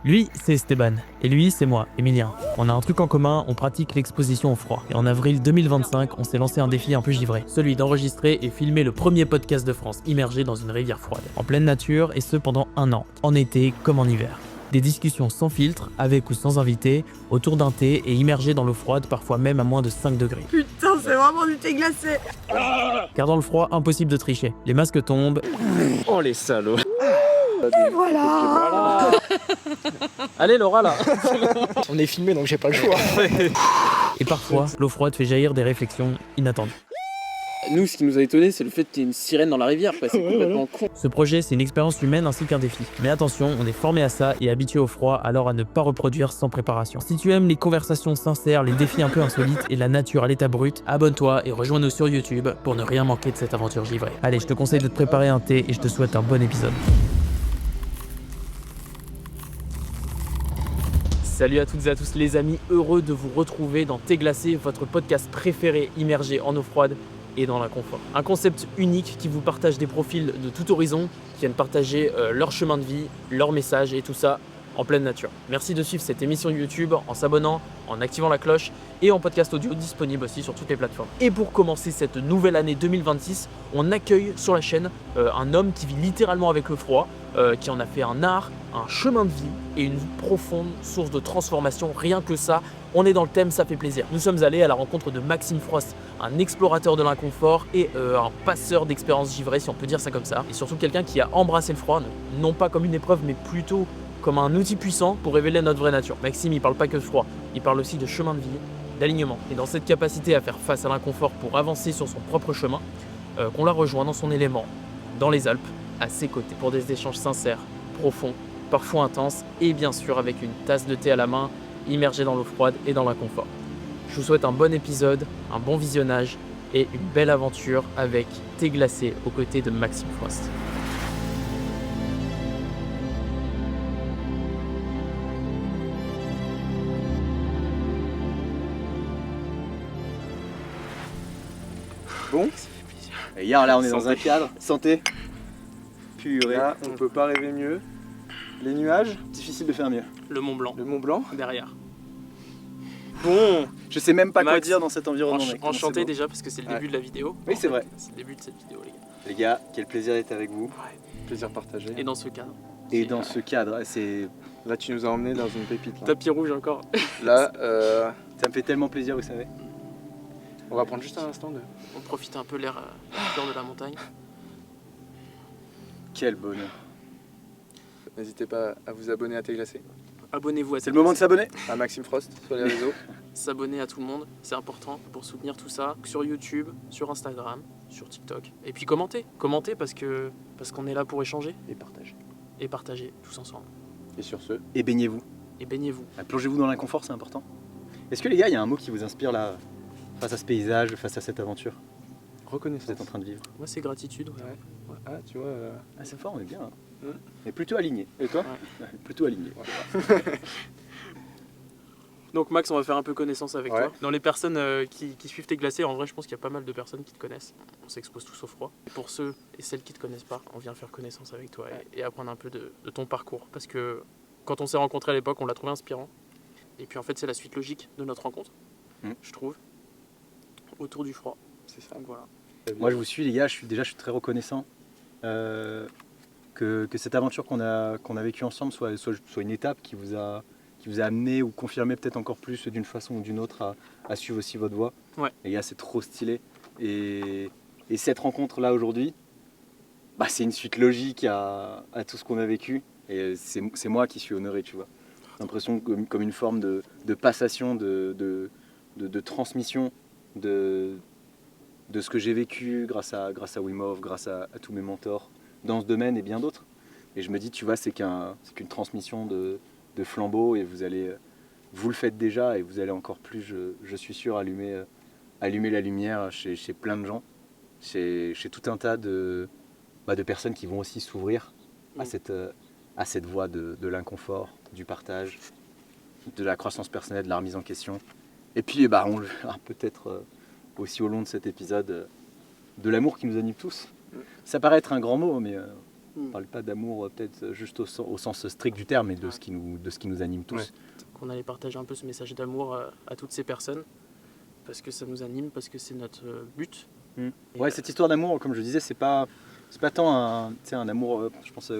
Lui, c'est Esteban, et lui, c'est moi, Emilien. On a un truc en commun, on pratique l'exposition au froid. Et en avril 2025, on s'est lancé un défi un peu givré, celui d'enregistrer et filmer le premier podcast de France immergé dans une rivière froide, en pleine nature, et ce pendant 1 an, en été comme en hiver. Des discussions sans filtre, avec ou sans invité, autour d'un thé et immergés dans l'eau froide, parfois même à moins de 5 degrés. Putain, c'est vraiment du thé glacé. Car dans le froid, impossible de tricher. Les masques tombent, Oh les salauds. Et voilà. Allez Laura là. On est filmé donc j'ai pas le choix. et parfois, l'eau froide fait jaillir des réflexions inattendues. Nous, ce qui nous a étonné, c'est le fait qu'il y ait une sirène dans la rivière, quoi. C'est complètement con. Ce projet, c'est une expérience humaine ainsi qu'un défi. Mais attention, on est formé à ça et habitué au froid, alors à ne pas reproduire sans préparation. Si tu aimes les conversations sincères, les défis un peu insolites et la nature à l'état brut, abonne-toi et rejoins-nous sur YouTube pour ne rien manquer de cette aventure givrée. Allez, je te conseille de te préparer un thé et je te souhaite un bon épisode. Salut à toutes et à tous les amis, heureux de vous retrouver dans Thé glacé, votre podcast préféré immergé en eau froide et dans l'inconfort. Un concept unique qui vous partage des profils de tout horizon, qui viennent partager leur chemin de vie, leurs messages et tout ça en pleine nature. Merci de suivre cette émission YouTube en s'abonnant, en activant la cloche et en podcast audio disponible aussi sur toutes les plateformes. Et pour commencer cette nouvelle année 2026, on accueille sur la chaîne un homme qui vit littéralement avec le froid, qui en a fait un art, un chemin de vie et une profonde source de transformation. Rien que ça, on est dans le thème, ça fait plaisir. Nous sommes allés à la rencontre de Maxime Frost, un explorateur de l'inconfort et un passeur d'expériences givrées, si on peut dire ça comme ça. Et surtout quelqu'un qui a embrassé le froid, non pas comme une épreuve, mais plutôt comme un outil puissant pour révéler notre vraie nature. Maxime, il parle pas que de froid, il parle aussi de chemin de vie, d'alignement. Et dans cette capacité à faire face à l'inconfort pour avancer sur son propre chemin, qu'on l'a rejoint dans son élément, dans les Alpes, à ses côtés, pour des échanges sincères, profonds, parfois intenses, et bien sûr avec une tasse de thé à la main, immergé dans l'eau froide et dans l'inconfort. Je vous souhaite un bon épisode, un bon visionnage et une belle aventure avec Thé glacé aux côtés de Maxime Frost. Bon. Et hier là on est dans un cadre. Santé. Purée. Là, on peut pas rêver mieux. Les nuages, Difficile de faire mieux. Le Mont Blanc, le Mont Blanc. derrière. Bon, Je sais même pas quoi Max, dire dans cet environnement. mec. Enchanté C'est beau. déjà parce que c'est le début de la vidéo. Oui, c'est vrai. C'est le début de cette vidéo les gars. Les gars, quel plaisir d'être avec vous. plaisir partagé. Et dans ce cadre. Et dans ce cadre, c'est Là, tu nous as emmenés dans une pépite. Là, Tapis rouge encore. Là, ça me fait tellement plaisir, vous savez. on va prendre juste un instant de. On profite un peu l'air pur de la montagne. Quel bonheur. N'hésitez pas à vous abonner à Thé glacé, Abonnez-vous à C'est le moment de s'abonner. à Maxime Frost sur les réseaux. s'abonner à tout le monde, c'est important pour soutenir tout ça sur YouTube, sur Instagram, sur TikTok. Et puis commentez parce qu'on est là pour échanger Et partager. et partager tous ensemble. Et sur ce, Et baignez-vous. Et baignez-vous. Plongez-vous dans l'inconfort, c'est important. Est-ce que les gars, il y a un mot qui vous inspire là, face à ce paysage, face à cette aventure que vous reconnaissance. êtes en train de vivre? Moi c'est gratitude. Ouais. Ah, tu vois. Ah, c'est fort, on est bien. Hein. Ouais. Mais plutôt aligné. Et toi? Plutôt aligné. Donc Max, on va faire un peu connaissance avec Ouais. toi. Dans les personnes qui suivent Thé glacé, en vrai je pense qu'il y a pas mal de personnes qui te connaissent. On s'expose tous au froid. Et pour ceux et celles qui te connaissent pas, on vient faire connaissance avec toi et apprendre un peu de ton parcours. Parce que quand on s'est rencontrés à l'époque, on l'a trouvé inspirant. Et puis en fait c'est la suite logique de notre rencontre, je trouve, autour du froid. C'est ça. Donc voilà. Moi, je vous suis, les gars. Je suis très reconnaissant que cette aventure qu'on a vécue ensemble soit une étape qui vous a amené ou confirmé peut-être encore plus d'une façon ou d'une autre à suivre aussi votre voie. Ouais. Les gars, c'est trop stylé. Et cette rencontre-là aujourd'hui, bah, c'est une suite logique à tout ce qu'on a vécu. Et c'est moi qui suis honoré, tu vois. J'ai l'impression comme une forme de passation, de transmission de ce que j'ai vécu grâce à Wim Hof, grâce à tous mes mentors dans ce domaine et bien d'autres. Et je me dis, tu vois, c'est qu'une transmission de flambeau et vous le faites déjà et vous allez encore plus, je suis sûr, allumer la lumière chez plein de gens, chez tout un tas de personnes qui vont aussi s'ouvrir à cette voie de l'inconfort, du partage, de la croissance personnelle, de la remise en question. Et puis on le verra peut-être aussi au long de cet épisode de l'amour qui nous anime tous. Ça paraît être un grand mot, mais On parle pas d'amour peut-être juste au sens strict du terme, mais de ce qui nous anime tous. Ouais. Qu'on allait partager un peu ce message d'amour à toutes ces personnes, parce que ça nous anime, parce que c'est notre but. Ouais, cette histoire d'amour, comme je disais, c'est pas tant un amour, je pense,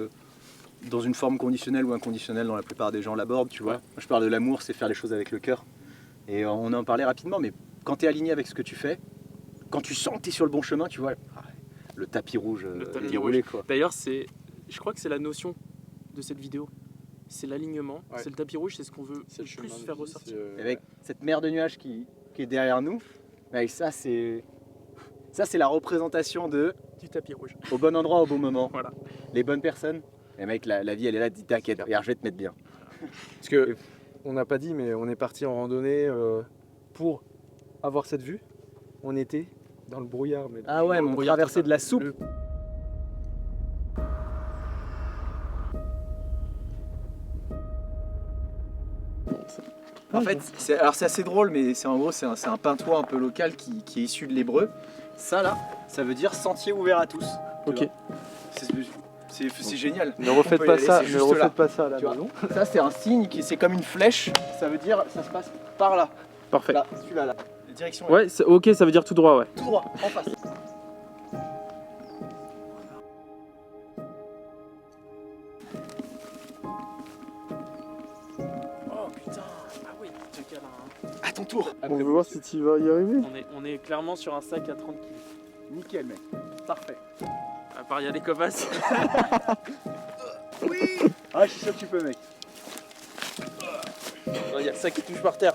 dans une forme conditionnelle ou inconditionnelle dont la plupart des gens l'abordent, tu vois. Ouais. Moi, je parle de l'amour, c'est faire les choses avec le cœur. Et on en parlait rapidement, mais quand tu es aligné avec ce que tu fais, quand tu sens que tu es sur le bon chemin, tu vois, le tapis rouge est déroulé, quoi. D'ailleurs, je crois que c'est la notion de cette vidéo. C'est l'alignement, Ouais. c'est le tapis rouge, c'est ce qu'on veut C'est le plus chemin de faire vie, ressortir. Et avec cette mer de nuages qui est derrière nous, mec, ça c'est la représentation de Du tapis rouge. au bon endroit au bon moment. Voilà. Les bonnes personnes. Et mec, la vie elle est là, dis t'inquiète, regarde, je vais te mettre bien. Parce que on n'a pas dit, mais on est parti en randonnée pour avoir cette vue. On était dans le brouillard, mais Ah ouais, mon Regarde traversée ça. de la soupe. En fait, c'est assez drôle, mais c'est un patois un peu local qui est issu de l'hébreu. Ça là, ça veut dire sentier ouvert à tous. tu Ok. vois. C'est génial. ne On refaites peut y pas aller, ça, c'est ne juste refaites là. pas ça à la Tu vois. maison. Ça c'est un signe c'est comme une flèche. Ça veut dire ça se passe par là. Parfait. Là, celui-là là. La direction est Ouais, ok, ça veut dire tout droit, ouais. tout droit, en face. Oh putain, ah oui, tu cales un... À ton tour. On veut voir si tu vas y arriver. On est clairement sur un sac à 30 kg. Nickel mec. Parfait. À part, il y a des copasses. Ah, je suis sûr que tu peux mec. Il y a le sac qui touche par terre.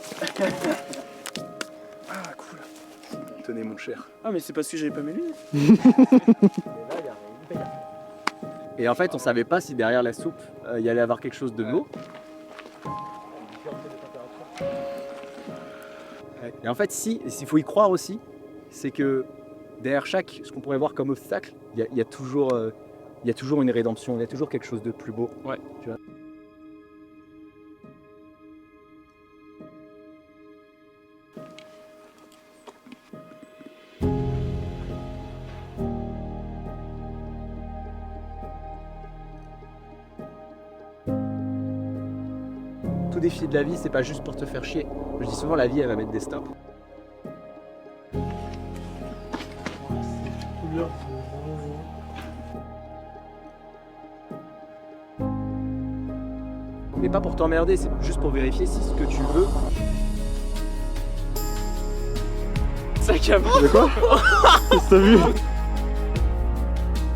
Ah cool. Tenez mon cher. Ah, mais c'est parce que j'avais pas mes lunettes. Et en fait, on savait pas si derrière la soupe, il y allait avoir quelque chose de l'eau. Et en fait, s'il faut y croire aussi, c'est que derrière ce qu'on pourrait voir comme obstacle, il y a toujours une rédemption, il y a toujours quelque chose de plus beau. Ouais. Tu vois. Tout défi de la vie, c'est pas juste pour te faire chier. Je dis souvent, la vie, elle va mettre des stops. Mais pas pour t'emmerder, c'est juste pour vérifier si ce que tu veux. Sac à main. De quoi? Qu'est-ce que t'as vu?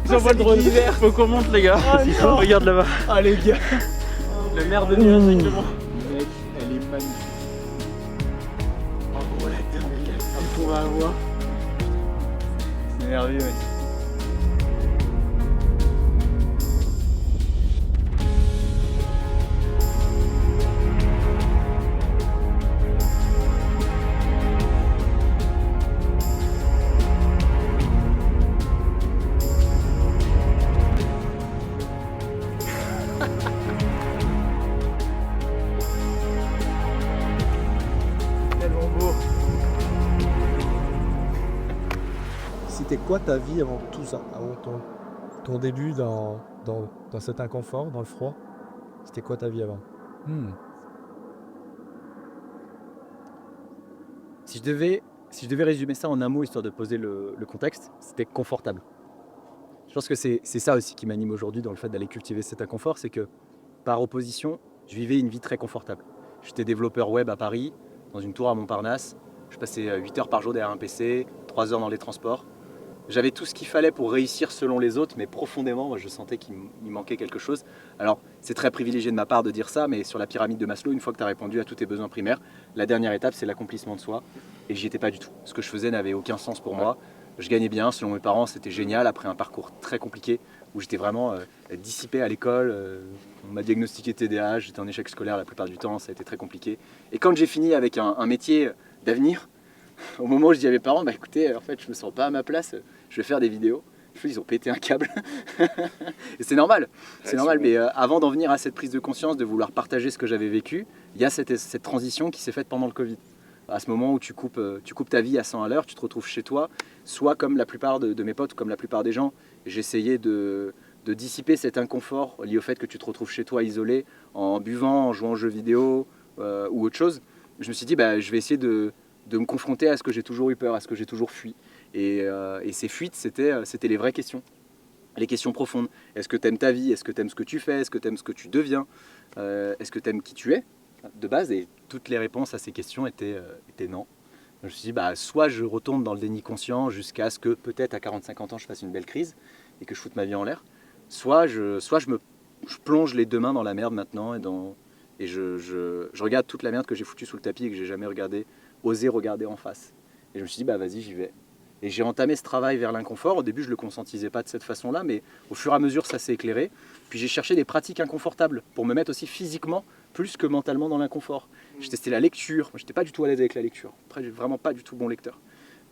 J'envoie le drone. Faut qu'on monte, les gars. Regarde là-bas. Ah les gars, Le mer de nuages avec le vent. mec, elle est magnifique. Oh la dingue, qu'on va avoir. C'est merveilleux, mec. Tellement beau. C'était quoi ta vie avant tout ça? Avant ton début dans cet inconfort, dans le froid? C'était quoi ta vie avant? Si je devais résumer ça en un mot, histoire de poser le contexte, c'était confortable. Je pense que c'est ça aussi qui m'anime aujourd'hui dans le fait d'aller cultiver cet inconfort, c'est que par opposition, je vivais une vie très confortable. J'étais développeur web à Paris, dans une tour à Montparnasse. Je passais 8 heures par jour derrière un PC, 3 heures dans les transports. J'avais tout ce qu'il fallait pour réussir selon les autres, mais profondément, moi, je sentais qu'il me manquait quelque chose. Alors, c'est très privilégié de ma part de dire ça, mais sur la pyramide de Maslow, une fois que tu as répondu à tous tes besoins primaires, la dernière étape, c'est l'accomplissement de soi. Et j'y étais pas du tout. Ce que je faisais n'avait aucun sens pour moi. Je gagnais bien, selon mes parents, c'était génial, après un parcours très compliqué, où j'étais vraiment dissipé à l'école. On m'a diagnostiqué TDAH, j'étais en échec scolaire la plupart du temps, ça a été très compliqué. Et quand j'ai fini avec un métier d'avenir, au moment où je dis à mes parents, bah écoutez, en fait, je me sens pas à ma place, je vais faire des vidéos. Ils ont pété un câble. Et c'est normal, c'est normal. Mais avant d'en venir à cette prise de conscience, de vouloir partager ce que j'avais vécu, il y a cette transition qui s'est faite pendant le Covid. À ce moment où tu coupes ta vie à 100 à l'heure, tu te retrouves chez toi, soit comme la plupart de mes potes, comme la plupart des gens, j'essayais de de dissiper cet inconfort lié au fait que tu te retrouves chez toi isolé, en buvant, en jouant aux jeux vidéo ou autre chose. Je me suis dit, je vais essayer de me confronter à ce que j'ai toujours eu peur, à ce que j'ai toujours fui. Et ces fuites, c'était les vraies questions. Les questions profondes. Est-ce que tu aimes ta vie? Est-ce que tu aimes ce que tu fais? Est-ce que tu aimes ce que tu deviens? Est-ce que tu aimes qui tu es de base? Et toutes les réponses à ces questions étaient non. Je me suis dit, soit je retourne dans le déni conscient jusqu'à ce que peut-être à 40-50 ans je fasse une belle crise et que je foute ma vie en l'air, soit je plonge les deux mains dans la merde maintenant et je regarde toute la merde que j'ai foutue sous le tapis et que j'ai jamais osé regarder en face. Et je me suis dit, vas-y, j'y vais. Et j'ai entamé ce travail vers l'inconfort. Au début, je ne le conscientisais pas de cette façon-là, mais au fur et à mesure, ça s'est éclairé. Puis j'ai cherché des pratiques inconfortables pour me mettre aussi physiquement plus que mentalement dans l'inconfort. J'ai testé la lecture. Moi, je n'étais pas du tout à l'aise avec la lecture. Après, je suis vraiment pas du tout bon lecteur.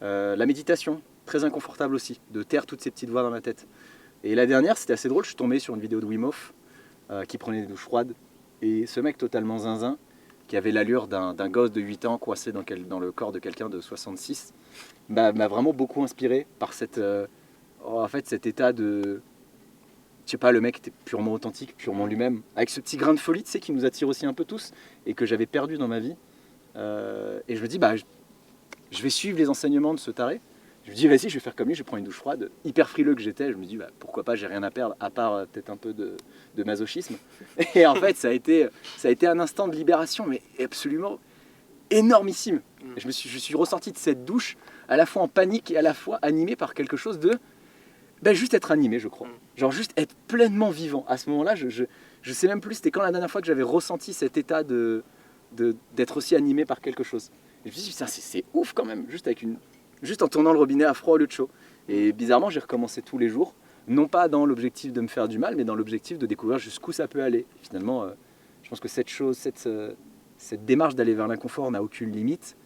La méditation, très inconfortable aussi, de taire toutes ces petites voix dans ma tête. Et la dernière, c'était assez drôle. Je suis tombé sur une vidéo de Wim Hof qui prenait des douches froides. Et ce mec totalement zinzin, qui avait l'allure d'un gosse de 8 ans coincé dans le corps de quelqu'un de 66, m'a vraiment beaucoup inspiré par cet état de... Je sais pas, le mec était purement authentique, purement lui-même, avec ce petit grain de folie, tu sais, qui nous attire aussi un peu tous, et que j'avais perdu dans ma vie. Et je me dis, je vais suivre les enseignements de ce taré. Je me dis, vas-y, je vais faire comme lui, je vais prendre une douche froide. Hyper frileux que j'étais, je me dis, pourquoi pas, j'ai rien à perdre, à part peut-être un peu de masochisme. Et en fait, ça a été un instant de libération, mais absolument énormissime. Et je suis ressorti de cette douche à la fois en panique et à la fois animé par quelque chose de... juste être animé, je crois. Genre juste être pleinement vivant. À ce moment-là, je sais même plus, c'était quand la dernière fois que j'avais ressenti cet état d'être aussi animé par quelque chose. Et je me suis dit, c'est ouf quand même, juste en tournant le robinet à froid au lieu de chaud. Et bizarrement, j'ai recommencé tous les jours, non pas dans l'objectif de me faire du mal, mais dans l'objectif de découvrir jusqu'où ça peut aller. Et finalement, je pense que cette démarche d'aller vers l'inconfort n'a aucune limite.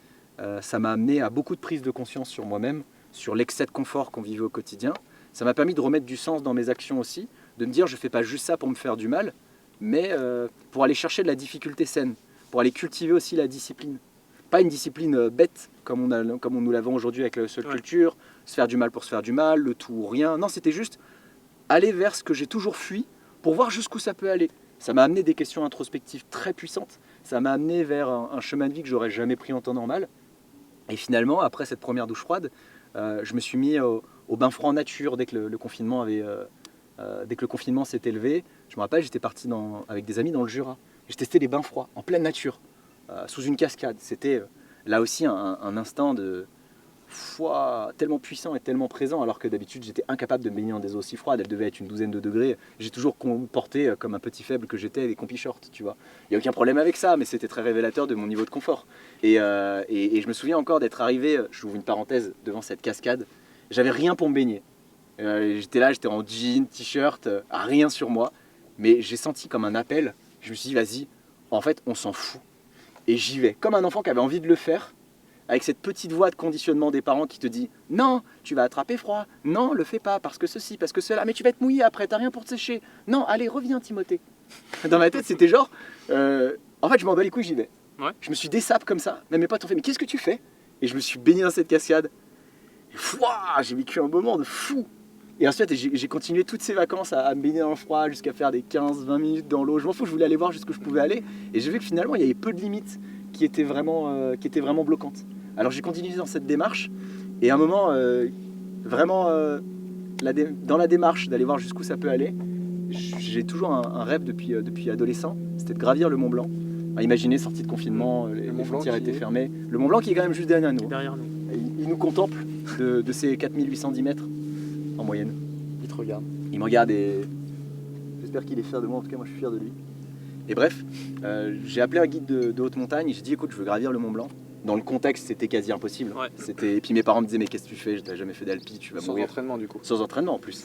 Ça m'a amené à beaucoup de prise de conscience sur moi-même, sur l'excès de confort qu'on vivait au quotidien. Ça m'a permis de remettre du sens dans mes actions aussi, de me dire je ne fais pas juste ça pour me faire du mal, mais pour aller chercher de la difficulté saine, pour aller cultiver aussi la discipline. Pas une discipline bête, comme on nous l'avons aujourd'hui avec la seule culture, se faire du mal pour se faire du mal, le tout ou rien. Non, c'était juste aller vers ce que j'ai toujours fui pour voir jusqu'où ça peut aller. Ça m'a amené des questions introspectives très puissantes. Ça m'a amené vers un chemin de vie que j'aurais jamais pris en temps normal. Et finalement, après cette première douche froide, je me suis mis au bain froid en nature dès que le confinement s'était levé. Je me rappelle, j'étais parti avec des amis dans le Jura. J'ai testé les bains froids en pleine nature, sous une cascade. C'était là aussi un instant de foi tellement puissant et tellement présent, alors que d'habitude j'étais incapable de me baigner dans des eaux aussi froides. Elle devait être une douzaine de degrés. J'ai toujours comporté comme un petit faible que j'étais des compi shorts, tu vois. Il n'y a aucun problème avec ça, mais c'était très révélateur de mon niveau de confort. Et je me souviens encore d'être arrivé, j'ouvre une parenthèse, devant cette cascade. J'avais rien pour me baigner. J'étais en jean, t-shirt, rien sur moi. Mais j'ai senti comme un appel. Je me suis dit, vas-y, en fait, on s'en fout. Et j'y vais. Comme un enfant qui avait envie de le faire, avec cette petite voix de conditionnement des parents qui te dit « Non, tu vas attraper froid. Non, le fais pas, parce que ceci, parce que cela. Mais tu vas être mouillé après, t'as rien pour te sécher. Non, allez, reviens, Timothée. » Dans ma tête, c'était genre... en fait, je m'en bats les couilles, j'y vais. Ouais. Je me suis dessape comme ça. Même mes potes ont fait « Mais qu'est-ce que tu fais ?» Et je me suis baigné dans cette cascade. Et j'ai vécu un moment de fou. Et ensuite, j'ai continué toutes ces vacances à me baigner dans le froid jusqu'à faire des 15-20 minutes dans l'eau. Je m'en fous, je voulais aller voir jusqu'où je pouvais aller. Et j'ai vu que finalement, il y avait peu de limites qui étaient vraiment bloquantes. Alors j'ai continué dans cette démarche. Et à un moment, dans la démarche d'aller voir jusqu'où ça peut aller, j'ai toujours un rêve depuis adolescent. C'était de gravir le Mont Blanc. Imaginez, sortie de confinement, les frontières étaient fermées. Le Mont Blanc qui est quand même juste derrière nous. Il nous contemple de ses 4810 mètres en moyenne. Il te regarde. Il me regarde et j'espère qu'il est fier de moi, en tout cas moi je suis fier de lui. Et bref, j'ai appelé un guide de haute montagne et j'ai dit écoute, je veux gravir le Mont Blanc. Dans le contexte, c'était quasi impossible. Ouais. Et puis mes parents me disaient mais qu'est-ce que tu fais? Je n'ai jamais fait d'alpi, tu vas mourir. Sans entraînement du coup. Sans entraînement en plus.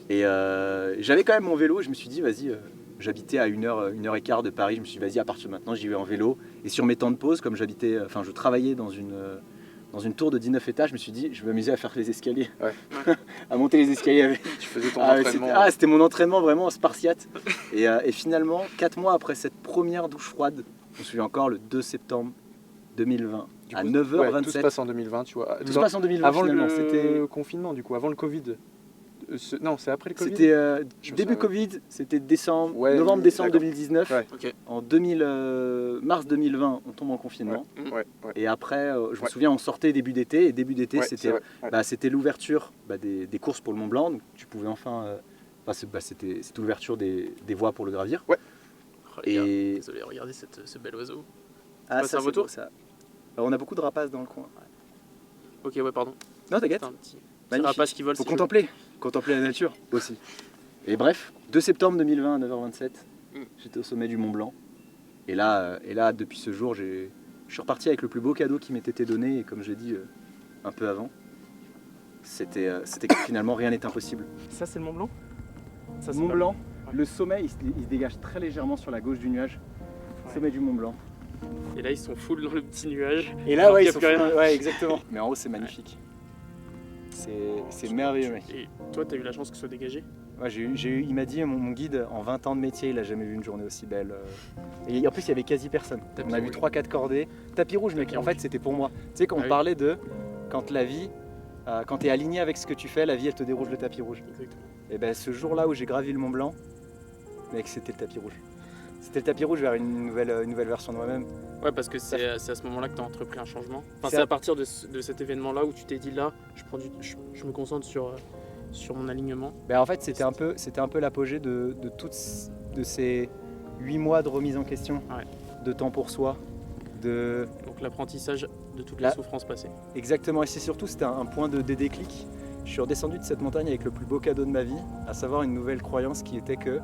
Et j'avais quand même mon vélo et je me suis dit vas-y, j'habitais à 1h15 de Paris, je me suis dit vas-y, à partir de maintenant j'y vais en vélo. Et sur mes temps de pause, comme je travaillais dans une tour de 19 étages, je me suis dit je vais m'amuser à faire les escaliers. Ouais. À monter les escaliers avec... Tu faisais ton entraînement. C'était mon entraînement vraiment spartiate. Et finalement, 4 mois après cette première douche froide, je me souviens encore, le 2 septembre 2020, à 9h27. Tout se passe en 2020, tu vois. Tout se passe en 2020 avant finalement. C'était confinement, du coup, avant le Covid. Non, c'est après le Covid. C'était Je me début souviens. Covid, c'était Ouais, novembre-décembre d'accord. 2019. Ouais. Ok. En mars 2020, on tombe en confinement. Ouais. Et après, je me Ouais. souviens, on sortait début d'été. Et début d'été, Ouais, c'est c'était vrai. Ouais. c'était l'ouverture des courses pour le Mont Blanc. Donc, tu pouvais enfin. C'était l'ouverture des voies pour le gravir. Ouais. Oh, les gars, Et désolé, regardez ce bel oiseau. ah, passe un c'est retour beau, ça. Alors, on a beaucoup de rapaces dans le coin. Ok, ouais, pardon. Non, t'inquiète. C'est un petit Magnifique. rapace qui vole. Faut c'est joli. contempler la nature aussi. Et bref, 2 septembre 2020 à 9h27, j'étais au sommet du Mont Blanc. Et là, depuis ce jour, je suis reparti avec le plus beau cadeau qui m'était été donné. Et comme je l'ai dit un peu avant, c'était que finalement rien n'est impossible. Ça, c'est le Mont Blanc. Ça, c'est Mont pas- Blanc, Ouais. le sommet, il se dégage très légèrement sur la gauche du nuage. Ouais. Sommet du Mont Blanc. Et là, ils sont full dans le petit nuage. Et là, Alors ouais, qu'il y ils a sont plus rien. ouais, exactement. Mais en haut, c'est magnifique. C'est merveilleux, mec. Et toi, t'as eu la chance que ce soit dégagé. Ouais, il m'a dit, mon guide, en 20 ans de métier, il a jamais vu une journée aussi belle. Et en plus, il y avait quasi personne. Tapis On a vu rouge. 3-4 cordées. Tapis rouge, mec, Tapis en rouge. fait, c'était pour moi. Tu sais, quand Ah on oui. parlait de quand la vie, quand tu es aligné avec ce que tu fais, la vie, elle te déroule le tapis rouge. Exactement. Et ben, ce jour-là où j'ai gravi le Mont Blanc, mec, c'était le tapis rouge. C'était le tapis rouge vers une nouvelle version de moi-même. Ouais, parce que c'est à ce moment-là que tu as entrepris un changement. Enfin, C'est c'est à- à partir de cet événement-là où tu t'es dit là, je me concentre sur mon alignement. Ben, en fait, c'était un peu l'apogée de ces 8 mois de remise en question, Ouais. de temps pour soi, de... Donc l'apprentissage de toutes Là- les souffrances passées. Exactement, et c'est surtout, c'était un point de déclic. Je suis redescendu de cette montagne avec le plus beau cadeau de ma vie, à savoir une nouvelle croyance qui était que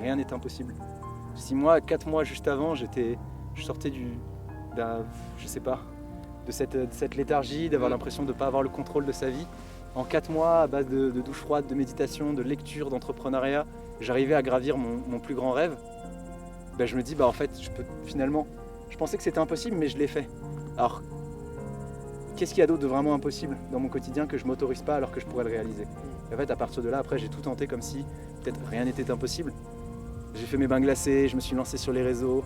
rien n'est impossible. 6 mois, 4 mois juste avant, je sortais je sais pas, de cette léthargie, d'avoir l'impression de ne pas avoir le contrôle de sa vie. En 4 mois, à base de douche froide, de méditation, de lecture, d'entrepreneuriat, j'arrivais à gravir mon plus grand rêve. Ben, je me dis, en fait, je pensais que c'était impossible, mais je l'ai fait. Alors, qu'est-ce qu'il y a d'autre de vraiment impossible dans mon quotidien que je m'autorise pas alors que je pourrais le réaliser? Et en fait, à partir de là, après, j'ai tout tenté comme si peut-être rien n'était impossible. J'ai fait mes bains glacés, je me suis lancé sur les réseaux,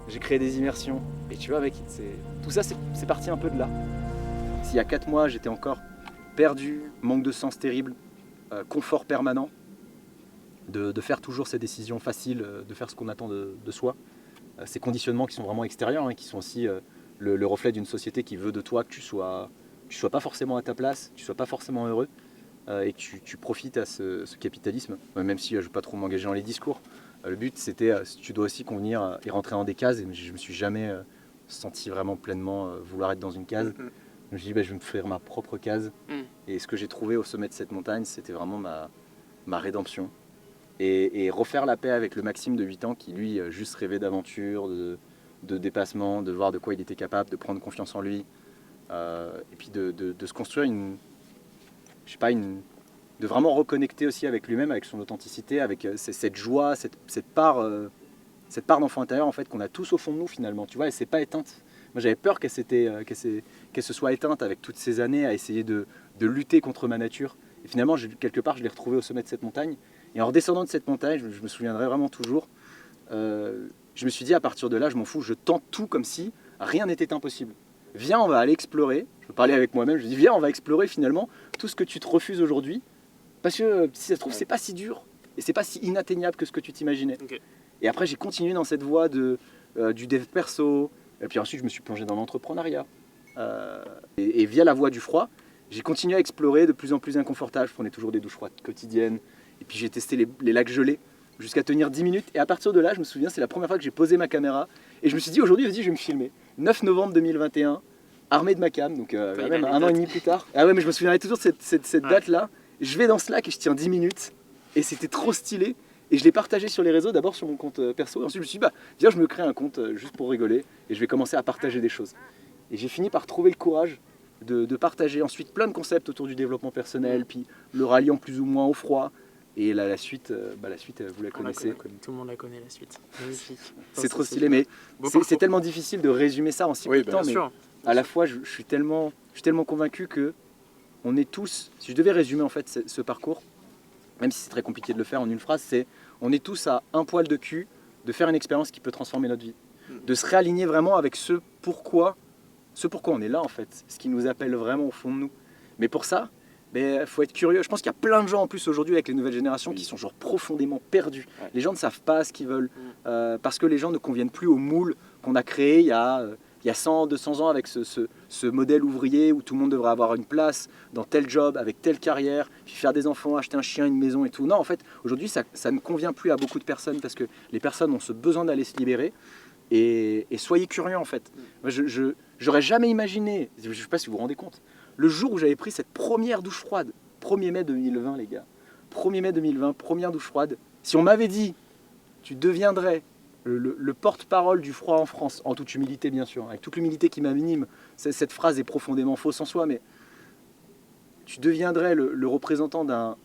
j'ai créé des immersions. Et tu vois, mec, tout ça, c'est parti un peu de là. S'il y a 4 mois, j'étais encore perdu, manque de sens terrible, confort permanent, de faire toujours ces décisions faciles, de faire ce qu'on attend de soi. Ces conditionnements qui sont vraiment extérieurs, qui sont aussi le reflet d'une société qui veut de toi que tu sois pas forcément à ta place, que tu sois pas forcément heureux, et que tu profites à ce capitalisme, même si je ne veux pas trop m'engager dans les discours. Le but, c'était, tu dois aussi convenir et rentrer dans des cases, et je me suis jamais senti vraiment pleinement vouloir être dans une case. Je me suis dit, je vais me faire ma propre case. Et ce que j'ai trouvé au sommet de cette montagne, c'était vraiment ma rédemption. Et refaire la paix avec le Maxime de 8 ans qui, lui, juste rêvait d'aventure, de dépassement, de voir de quoi il était capable, de prendre confiance en lui. Et puis de se construire de vraiment reconnecter aussi avec lui-même, avec son authenticité, avec cette joie, cette part d'enfant intérieur en fait qu'on a tous au fond de nous finalement, tu vois, elle s'est pas éteinte. Moi j'avais peur qu'elle se soit éteinte avec toutes ces années à essayer de lutter contre ma nature. Et finalement, quelque part, je l'ai retrouvée au sommet de cette montagne. Et en redescendant de cette montagne, je me souviendrai vraiment toujours, je me suis dit à partir de là, je m'en fous, je tente tout comme si rien n'était impossible. Viens, on va aller explorer. Je parlais avec moi-même, je dis viens, on va explorer finalement tout ce que tu te refuses aujourd'hui. Parce que si ça se trouve, c'est pas si dur et c'est pas si inatteignable que ce que tu t'imaginais. Ok. Et après, j'ai continué dans cette voie du dev perso. Et puis ensuite, je me suis plongé dans l'entrepreneuriat. Et via la voie du froid, j'ai continué à explorer de plus en plus inconfortable. Je prenais toujours des douches froides quotidiennes. Et puis j'ai testé les lacs gelés jusqu'à tenir 10 minutes. Et à partir de là, je me souviens, c'est la première fois que j'ai posé ma caméra. Et je me suis dit, aujourd'hui, vas-y, je vais me filmer. 9 novembre 2021, armé de ma cam, donc même un an et demi plus tard. Ah ouais, mais je me souviendrai toujours de cette date-là. Je vais dans Slack et je tiens 10 minutes. Et c'était trop stylé. Et je l'ai partagé sur les réseaux, d'abord sur mon compte perso. Et ensuite, je me suis dit, viens, je me crée un compte juste pour rigoler. Et je vais commencer à partager des choses. Et j'ai fini par trouver le courage de partager ensuite plein de concepts autour du développement personnel, puis le ralliant plus ou moins au froid. Et la suite, vous la connaissez. Tout le monde la connaît, la suite. Magnifique. C'est trop stylé, mais c'est tellement difficile de résumer ça en si peu de temps. Bien sûr. Mais à la fois, je suis tellement convaincu que on est tous, si je devais résumer en fait ce parcours, même si c'est très compliqué de le faire en une phrase, c'est on est tous à un poil de cul de faire une expérience qui peut transformer notre vie. De se réaligner vraiment avec ce pourquoi on est là en fait, ce qui nous appelle vraiment au fond de nous. Mais pour ça, Mais faut être curieux. Je pense qu'il y a plein de gens en plus aujourd'hui avec les nouvelles générations qui sont genre profondément perdus. Ouais. Les gens ne savent pas ce qu'ils veulent parce que les gens ne conviennent plus au moule qu'on a créé il y a 100, 200 ans avec ce modèle ouvrier où tout le monde devrait avoir une place dans tel job, avec telle carrière, puis faire des enfants, acheter un chien, une maison et tout. Non, en fait, aujourd'hui, ça ne convient plus à beaucoup de personnes parce que les personnes ont ce besoin d'aller se libérer. Et soyez curieux en fait. Moi, j'aurais jamais imaginé, je ne sais pas si vous vous rendez compte, le jour où j'avais pris cette première douche froide, 1er mai 2020 les gars, 1er mai 2020, première douche froide, si on m'avait dit tu deviendrais le porte-parole du froid en France, en toute humilité bien sûr, avec toute l'humilité qui m'anime, cette phrase est profondément fausse en soi, mais tu deviendrais le représentant d'un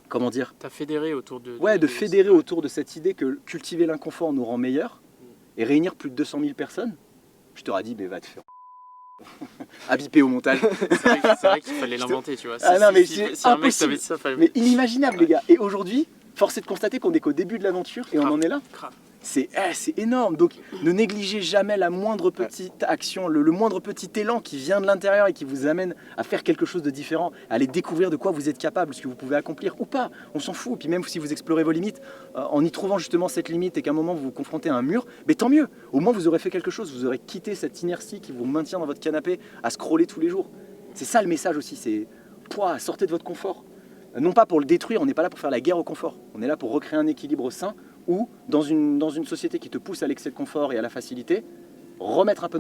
comment dire, T'as fédéré autour de... ouais, de fédérer autour de cette idée que cultiver l'inconfort nous rend meilleurs et réunir plus de 200 000 personnes, je t'aurais dit, mais va te faire à biper au montage. C'est vrai qu'il fallait l'inventer, tu vois. Ah non, mais si c'est un mec savait impossible. ça, fallait... Mais inimaginable, les gars. Et aujourd'hui, force est de constater qu'on n'est qu'au début de l'aventure et on Grave. en est là. Grave. C'est énorme. Donc ne négligez jamais la moindre petite action, le moindre petit élan qui vient de l'intérieur et qui vous amène à faire quelque chose de différent, à aller découvrir de quoi vous êtes capable, ce que vous pouvez accomplir ou pas. On s'en fout. Puis même si vous explorez vos limites, en y trouvant justement cette limite et qu'à un moment vous vous confrontez à un mur, mais tant mieux. Au moins vous aurez fait quelque chose. Vous aurez quitté cette inertie qui vous maintient dans votre canapé à scroller tous les jours. C'est ça le message aussi. C'est sortez de votre confort. Non pas pour le détruire, on n'est pas là pour faire la guerre au confort. On est là pour recréer un équilibre sain ou dans une société qui te pousse à l'excès de confort et à la facilité, remettre un peu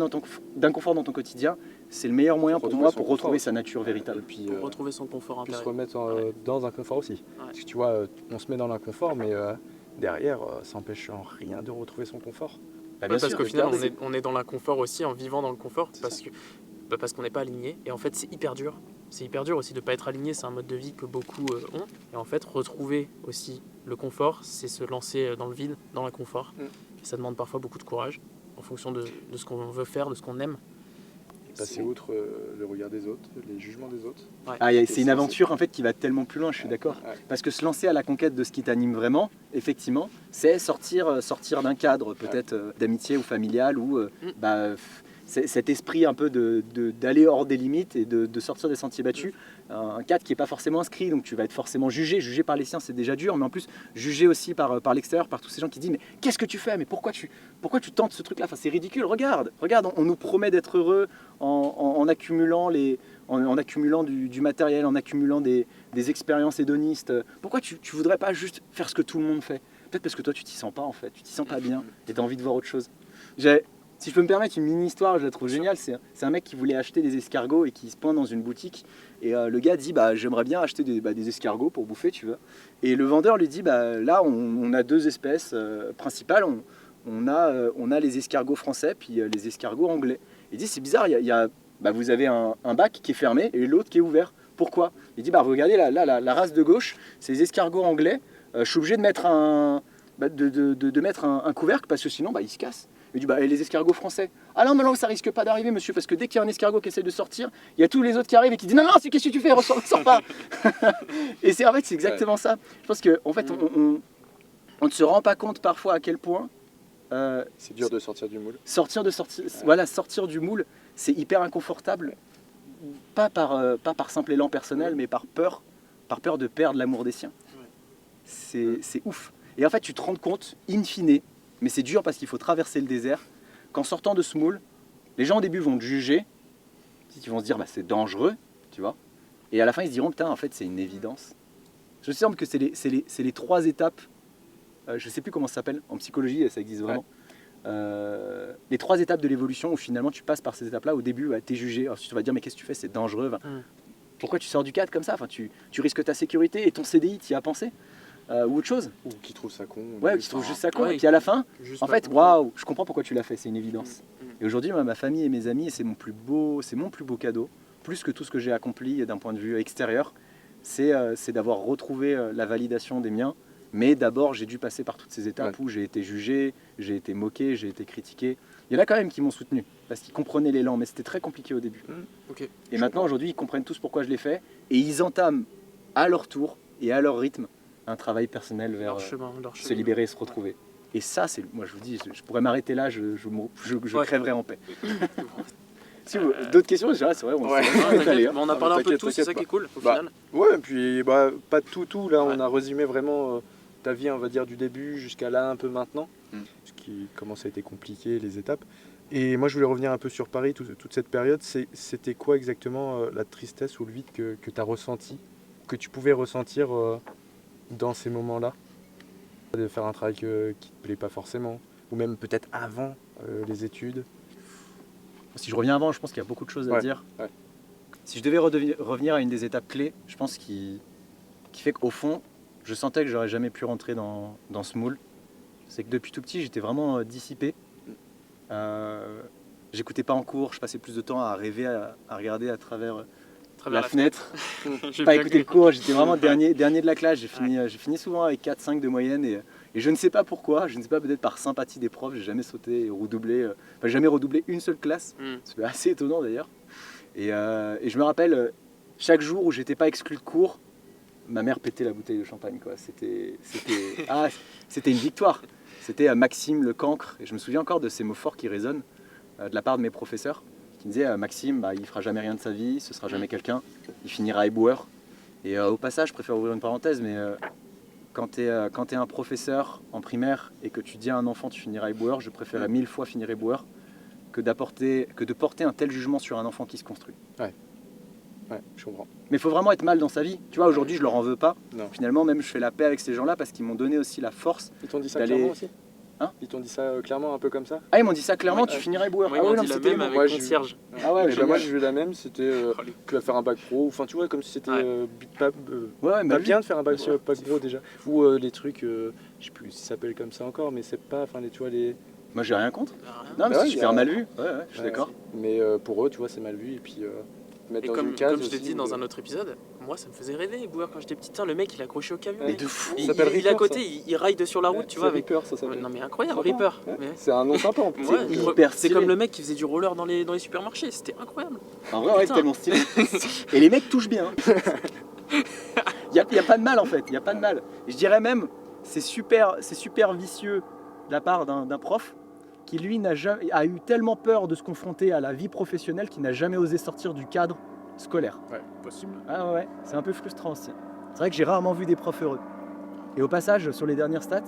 d'inconfort dans ton quotidien, c'est le meilleur moyen pour moi pour retrouver sa nature véritable. Et puis, Pour retrouver son confort puis se intérieur. remettre dans un confort aussi. Parce que tu vois, on se met dans l'inconfort, mais derrière, ça n'empêche en rien de retrouver son confort. Bah, Ouais, parce qu'au final, regardez, on est dans l'inconfort aussi en vivant dans le confort parce qu'on n'est pas aligné. Et en fait, c'est hyper dur. C'est hyper dur aussi de ne pas être aligné. C'est un mode de vie que beaucoup ont. Et en fait, retrouver aussi le confort, c'est se lancer dans le vide, dans l'inconfort. Et ça demande parfois beaucoup de courage en fonction de ce qu'on veut faire, de ce qu'on aime. Passer outre le regard des autres, les jugements des autres. c'est une aventure en fait qui va tellement plus loin, je suis d'accord. Ouais. Parce que se lancer à la conquête de ce qui t'anime vraiment, effectivement, c'est sortir d'un cadre peut-être d'amitié ou familial ou cet esprit un peu d'aller hors des limites et de sortir des sentiers battus. Un cadre qui n'est pas forcément inscrit, donc tu vas être forcément jugé par les siens, c'est déjà dur, mais en plus jugé aussi par l'extérieur, par tous ces gens qui disent mais qu'est-ce que tu fais, mais pourquoi tu tentes ce truc-là, enfin, c'est ridicule, regarde, on nous promet d'être heureux en accumulant du matériel, en accumulant des expériences hédonistes. Pourquoi tu voudrais pas juste faire ce que tout le monde fait? Peut-être parce que toi tu t'y sens pas en fait, tu t'y sens pas bien et tu as envie de voir autre chose. Si je peux me permettre une mini-histoire, je la trouve géniale, c'est un mec qui voulait acheter des escargots et qui se pointe dans une boutique et le gars dit j'aimerais bien acheter des escargots pour bouffer, tu vois. Et le vendeur lui dit là on a deux espèces principales, on a les escargots français puis les escargots anglais. Il dit c'est bizarre, vous avez un bac qui est fermé et l'autre qui est ouvert. Pourquoi? Il dit regardez la race de gauche, c'est les escargots anglais, je suis obligé de mettre un couvercle parce que sinon ils se cassent. Il dit et les escargots français? Ah non, mais non, ça risque pas d'arriver, monsieur, parce que dès qu'il y a un escargot qui essaie de sortir, il y a tous les autres qui arrivent et qui disent non, qu'est-ce que tu fais, ressors pas. Et c'est exactement ça. Je pense qu'en fait, on ne se rend pas compte parfois à quel point C'est dur de sortir du moule. Sortir du moule, c'est hyper inconfortable, pas par simple élan personnel, mais par peur de perdre l'amour des siens. C'est ouf. Et en fait, tu te rends compte, in fine, mais c'est dur parce qu'il faut traverser le désert, qu'en sortant de ce moule, les gens au début vont te juger, ils vont se dire c'est dangereux, tu vois, et à la fin ils se diront putain en fait c'est une évidence. Je me semble que c'est les 3 étapes, je sais plus comment ça s'appelle, en psychologie ça existe vraiment, les 3 étapes de l'évolution où finalement tu passes par ces étapes là, au début tu es jugé, ensuite tu vas te dire mais qu'est-ce que tu fais, c'est dangereux, pourquoi tu sors du cadre comme ça, tu risques ta sécurité et ton CDI tu y as pensé. Ou autre chose. Ou qui trouve ça con. Ouais, qui trouve juste ça con. Ouais, et puis à la fin, en fait, comprendre. waouh, je comprends pourquoi tu l'as fait, c'est une évidence. Et aujourd'hui, ma famille et mes amis, c'est mon plus beau cadeau, plus que tout ce que j'ai accompli d'un point de vue extérieur, c'est d'avoir retrouvé la validation des miens. Mais d'abord, j'ai dû passer par toutes ces étapes où j'ai été jugé, j'ai été moqué, j'ai été critiqué. Il y en a quand même qui m'ont soutenu, parce qu'ils comprenaient l'élan, mais c'était très compliqué au début. Ok. Et maintenant, aujourd'hui, ils comprennent tous pourquoi je l'ai fait, et ils entament à leur tour et à leur rythme un travail personnel vers Leur chemin. se libérer et se retrouver. Et ça, moi je vous dis, je pourrais m'arrêter là, je crèverais en paix. Si d'autres questions, c'est vrai, on Ouais. s'est T'inquiète. allé. Bon, on a parlé un peu de t'inquiète, tout, c'est ça qui est cool au Bah, final. Ouais, et puis pas tout, là, Ouais. on a résumé vraiment ta vie, on va dire, du début jusqu'à là, un peu maintenant, comment ça a été compliqué, les étapes. Et moi, je voulais revenir un peu sur Paris, toute cette période. C'était quoi exactement la tristesse ou le vide que tu as ressenti, que tu pouvais ressentir dans ces moments-là? De faire un travail qui ne te plaît pas forcément, ou même peut-être avant les études. Si je reviens avant, je pense qu'il y a beaucoup de choses à Ouais, dire. ouais. Si je devais revenir à une des étapes clés, je pense qui fait qu'au fond, je sentais que j'aurais jamais pu rentrer dans ce moule. C'est que depuis tout petit, j'étais vraiment dissipé. J'écoutais pas en cours, je passais plus de temps à rêver, à regarder à travers la fenêtre. J'ai Pas bien écouter le compris. cours, j'étais vraiment dernier de la classe. J'ai fini souvent avec 4-5 de moyenne et je ne sais pas pourquoi, je ne sais pas, peut-être par sympathie des profs, j'ai jamais sauté et redoublé, jamais redoublé une seule classe. C'est assez étonnant d'ailleurs. Et je me rappelle, chaque jour où j'étais pas exclu de cours, ma mère pétait la bouteille de champagne, quoi. C'était une victoire. C'était Maxime le cancre, et je me souviens encore de ces mots forts qui résonnent de la part de mes professeurs, qui me disaient Maxime, il fera jamais rien de sa vie, ce sera jamais quelqu'un, il finira éboueur. Et au passage, je préfère ouvrir une parenthèse, mais quand tu es un professeur en primaire et que tu dis à un enfant tu finiras éboueur, je préférerais 1000 fois finir éboueur que de porter un tel jugement sur un enfant qui se construit. Ouais, je comprends. Mais il faut vraiment être mal dans sa vie. Tu vois, aujourd'hui, je leur en veux pas. Non. Finalement, même, je fais la paix avec ces gens-là parce qu'ils m'ont donné aussi la force. Ils t'ont dit ça d'aller- clairement aussi? Hein? Ils t'ont dit ça clairement, un peu comme ça? Ah, ils m'ont dit ça clairement, Ouais. tu finiras éboueur. Moi, Ah ils ouais, m'ont non, dit la c'était même bon. avec Moi, concierge. Ah ouais, Et bah, moi, génial. j'ai vu la même, c'était tu vas faire un bac pro, enfin tu vois, comme si c'était Ouais. Ouais, pas mais bien de faire un bac Bien sûr. pro déjà. Ou les trucs, je sais plus si ça s'appelle comme ça encore, mais c'est pas, enfin tu vois, Moi, j'ai rien contre. Rien. Non, mais Bah c'est ouais, super y a- mal vu. Ouais, je suis Ouais, d'accord. mais pour eux, tu vois, c'est mal vu, et puis mettre Et dans comme une case. je t'ai aussi, dit dans où- un autre épisode, moi ça me faisait rêver, éboueur quand j'étais petit. Tiens, le mec il est accroché au camion. Mais de fou. Il, Ça s'appelle il est à Reaper, côté, ça. il ride sur la route, tu vois. Avec... Reaper, ça s'appelle. Non mais incroyable, Sympa. Reaper. Ouais. Mais- C'est un nom sympa en plus. Ouais, hyper c'est stylé. comme le mec qui faisait du roller dans les supermarchés, c'était incroyable. En vrai, ouais, Putain. tellement stylé. Et les mecs touchent bien. Il y a pas de mal en fait, il y a pas de mal. Et je dirais même, c'est super vicieux de la part d'un prof qui lui a eu tellement peur de se confronter à la vie professionnelle qu'il n'a jamais osé sortir du cadre scolaire. Ouais, possible. Ah ouais, c'est un peu frustrant aussi. C'est vrai que j'ai rarement vu des profs heureux. Et au passage, sur les dernières stats,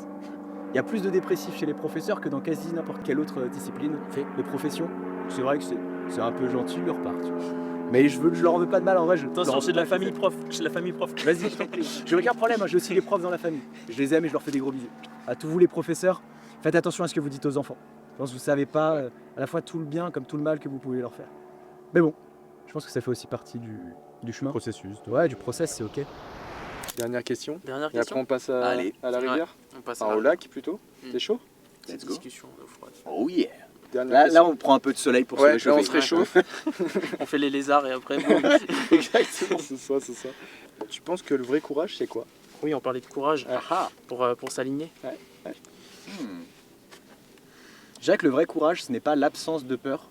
il y a plus de dépressifs chez les professeurs que dans quasi n'importe quelle autre discipline, de profession. C'est vrai que c'est un peu gentil de leur part, tu vois. Mais je leur veux pas de mal en vrai. Attention, j'ai de la famille prof. J'ai de la famille prof. Vas-y, je t'en prie. J'ai aucun problème, hein, j'ai aussi les profs dans la famille. Je les aime et je leur fais des gros bisous. À tous vous les professeurs, faites attention à ce que vous dites aux enfants. Je pense que vous savez pas à la fois tout le bien comme tout le mal que vous pouvez leur faire. Mais bon, je pense que ça fait aussi partie du chemin. Processus. Ouais, du process, c'est ok. Dernière question. Dernière Et après, question. on passe à Allez. la rivière, On passe enfin, à au lac plutôt. Mm. T'es chaud? petite Let's go. discussion d'eau froide. Oh yeah. Dernière Là, question. on prend un peu de soleil pour Ouais, se là, on réchauffer. se réchauffe. On fait les lézards et après. boum. Exactement, c'est ça. Tu penses que le vrai courage, c'est quoi? Oui, on parlait de courage Ah. pour s'aligner. Je dirais que le vrai courage, ce n'est pas l'absence de peur,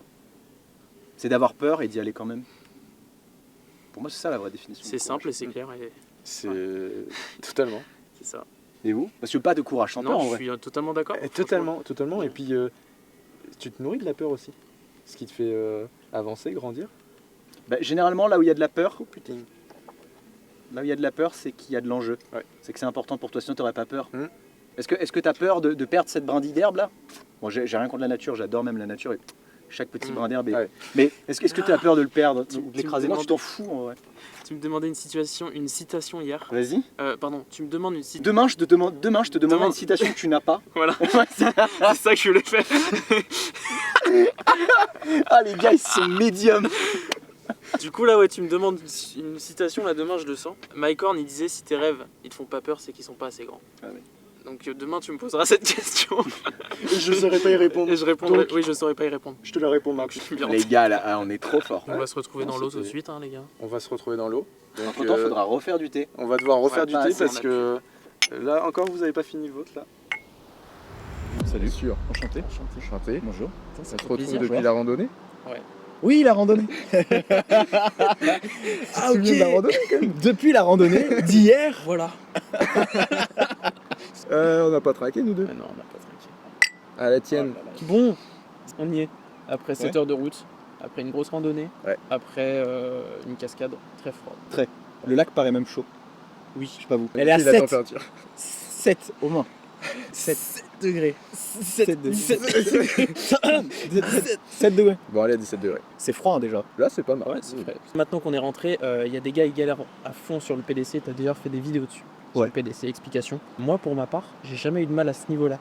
c'est d'avoir peur et d'y aller quand même. Pour moi, c'est ça la vraie définition. C'est du simple et courage. c'est clair. Et C'est totalement. c'est ça. Et vous? Parce que pas de courage sans peur Non, en je vrai. suis totalement d'accord. Totalement. Et puis, tu te nourris de la peur aussi. Ce qui te fait avancer, grandir. Bah, généralement, là où il y a de la peur, Oh putain. là où il y a de la peur, c'est qu'il y a de l'enjeu. Ouais. C'est que c'est important pour toi, sinon tu n'aurais pas peur. Mm. Est-ce que tu as peur de perdre cette brindille d'herbe là? Bon, j'ai rien contre la nature, j'adore même la nature et chaque petit brin d'herbe. Ouais. Mais est-ce que tu as peur de le perdre Tu- ou de tu l'écraser? me Non, tu t'en fous en vrai. Tu me demandais une citation hier. Vas-y. Pardon, tu me demandes une citation. Demain, je te demanderai Demande. une citation que tu n'as pas. Voilà, c'est ça que je voulais faire. Ah, les gars, ils sont médiums. Du coup, là, ouais, tu me demandes une citation, là, demain, je le sens. Mike Horn, il disait si tes rêves, ils te font pas peur, c'est qu'ils sont pas assez grands. Ah oui. Donc demain, tu me poseras cette question. Et je saurais pas y répondre. Et je répondrai. Donc, Oui, je saurais pas y répondre. je te la réponds, Donc, Max. je suis bien. Les gars, là, ah, on est trop fort. On va se retrouver Non, dans l'eau tout c'était- de suite, hein, les gars. On va se retrouver dans l'eau. Donc, Entre temps, il faudra refaire du thé. on va devoir refaire Ouais, du pas thé assez, parce on a que là encore, vous avez pas fini le vôtre là. Salut. Sûr. Enchanté. Enchanté. Bonjour. Ça On se fait retrouve plaisir. depuis la randonnée. Oui, la randonnée. Ah, ok. De la randonnée, quand même. Depuis la randonnée d'hier. Voilà. On n'a pas traqué, nous deux. Non, on n'a pas tranquille. À la tienne. Bon, on y est. Après 7 heures de route. après une grosse randonnée, Ouais. après une cascade très froide. Le lac paraît même chaud. Oui. Je sais pas vous. Elle est à C'est la 7. température. 7 au moins. 7 degrés. 7 degrés. 7 degrés. Bon, allez, à 17 degrés. C'est froid hein, déjà. Là, c'est pas mal. Ouais, c'est vrai. Maintenant qu'on est rentré, il y a des gars qui galèrent à fond sur le PDC. T'as d'ailleurs fait des vidéos dessus. Sur Ouais. le PDC, explication. Moi, pour ma part, j'ai jamais eu de mal à ce niveau-là.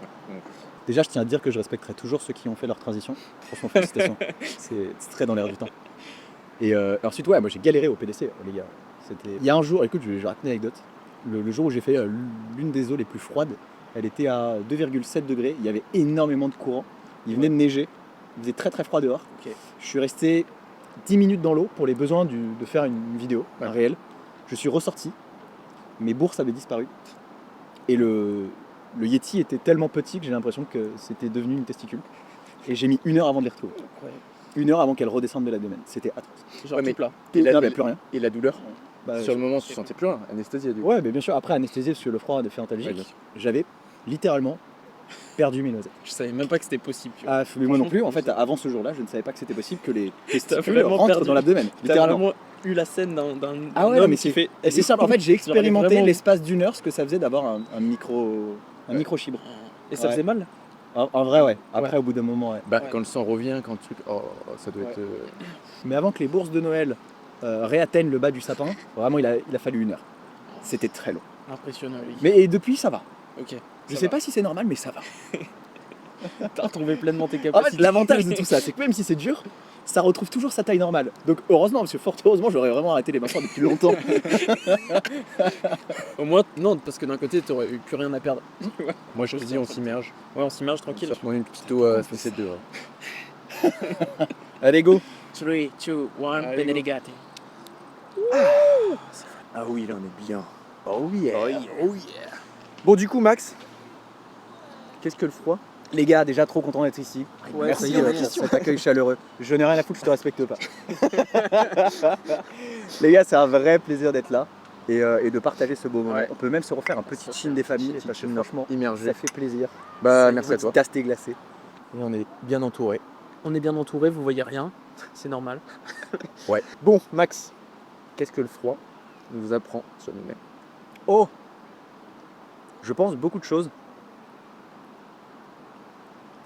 Déjà, je tiens à dire que je respecterai toujours ceux qui ont fait leur transition. Franchement, félicitations. c'est très dans l'air du temps. Et ensuite, ouais, moi j'ai galéré au PDC, les gars. Il y a un jour, écoute, je vais raconter une anecdote. Le jour où j'ai fait l'une des eaux les plus froides, elle était à 2,7 degrés. Il y avait énormément de courant. Il venait de neiger. Il faisait très très froid dehors. Ok. Je suis resté 10 minutes dans l'eau pour les besoins de faire une vidéo, un réel. Je suis ressorti. Mes bourses avaient disparu. Et le Yeti était tellement petit que j'ai l'impression que c'était devenu une testicule. Et j'ai mis 1 heure avant de les retrouver. Incroyable. 1 heure avant qu'elle redescende de l'abdomen. C'était atroce. Genre Ouais, mais- tout plat. Et Non, la, il n'y avait plus rien. et la douleur Bah, sur le moment, tu sentais plus rien. Anesthésie, du coup. Ouais, mais bien sûr, après anesthésié parce que le froid a des effets Ouais, bien antalgiques, sûr. j'avais littéralement perdu mes noisettes. Je savais même pas que c'était possible. Tu vois. Ah, mais moi non plus, en fait, avant ce jour-là, je ne savais pas que c'était possible que les testicules vraiment rentrent perdu. dans l'abdomen. T'as Littéralement. vraiment eu la scène d'un Ah ouais, homme mais qui c'est fait. Et c'est simple, en fait, j'ai expérimenté vraiment- l'espace d'1 heure ce que ça faisait d'avoir un microchibre. Et ça Ouais. faisait mal. En vrai, ouais. Après, au bout d'un moment, ouais. Bah, Ouais. quand le sang revient, quand le truc. Oh, ça doit Ouais. être. Mais avant que les bourses de Noël réatteignent le bas du sapin, vraiment, il a fallu 1 heure. C'était très long. Impressionnant, lui. Mais et depuis, ça va. Ok. Je sais pas si c'est normal, mais ça va. T'as retrouvé pleinement tes En capacités. fait, l'avantage de tout ça, c'est que même si c'est dur, ça retrouve toujours sa taille normale. Donc heureusement, parce que fort heureusement, j'aurais vraiment arrêté les mâchoires depuis longtemps. Au moins, non, parce que d'un côté, t'aurais eu plus rien à perdre. Moi, je te dis, on s'immerge. Ouais, on s'immerge tranquille. Moi, une petite eau à 7 degrés. Allez, go. 3, 2, 1, Allez, go. Benedicati. Ah oui, là, on est bien. Oh yeah. Bon, du coup, Max, qu'est-ce que le froid? Les gars, déjà trop content d'être ici. Ouais, Merci ça y est, pour cet accueil chaleureux. Je n'ai rien à foutre, je te respecte pas. Les gars, c'est un vrai plaisir d'être là et de partager ce beau moment. Ouais. On peut même se refaire un petit chine des familles, Petite parce que chine, franchement, Immergé. ça fait plaisir. Bah, merci à toi. Tasse thé glacé. Et on est bien entouré. On est bien entouré, vous voyez rien. C'est normal. Bon, Max, qu'est-ce que le froid nous apprend sur nous-mêmes? Oh, je pense beaucoup de choses.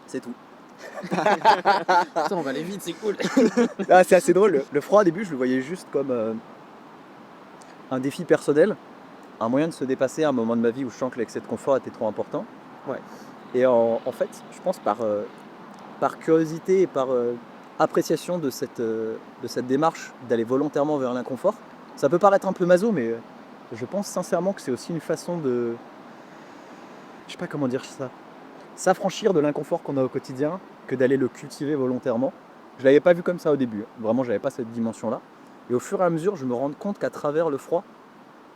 C'est tout. Attends, on va aller vite, c'est cool. Ah, c'est assez drôle. Le froid, au début, je le voyais juste comme un défi personnel, un moyen de se dépasser à un moment de ma vie où je sens que l'excès de confort était trop important. Ouais. Et en fait, je pense par curiosité et par appréciation de cette démarche d'aller volontairement vers l'inconfort, ça peut paraître un peu maso, mais je pense sincèrement que c'est aussi une façon de... Je sais pas comment dire ça. S'affranchir de l'inconfort qu'on a au quotidien que d'aller le cultiver volontairement. Je l'avais pas vu comme ça au début, vraiment j'avais pas cette dimension-là. Et au fur et à mesure, je me rends compte qu'à travers le froid,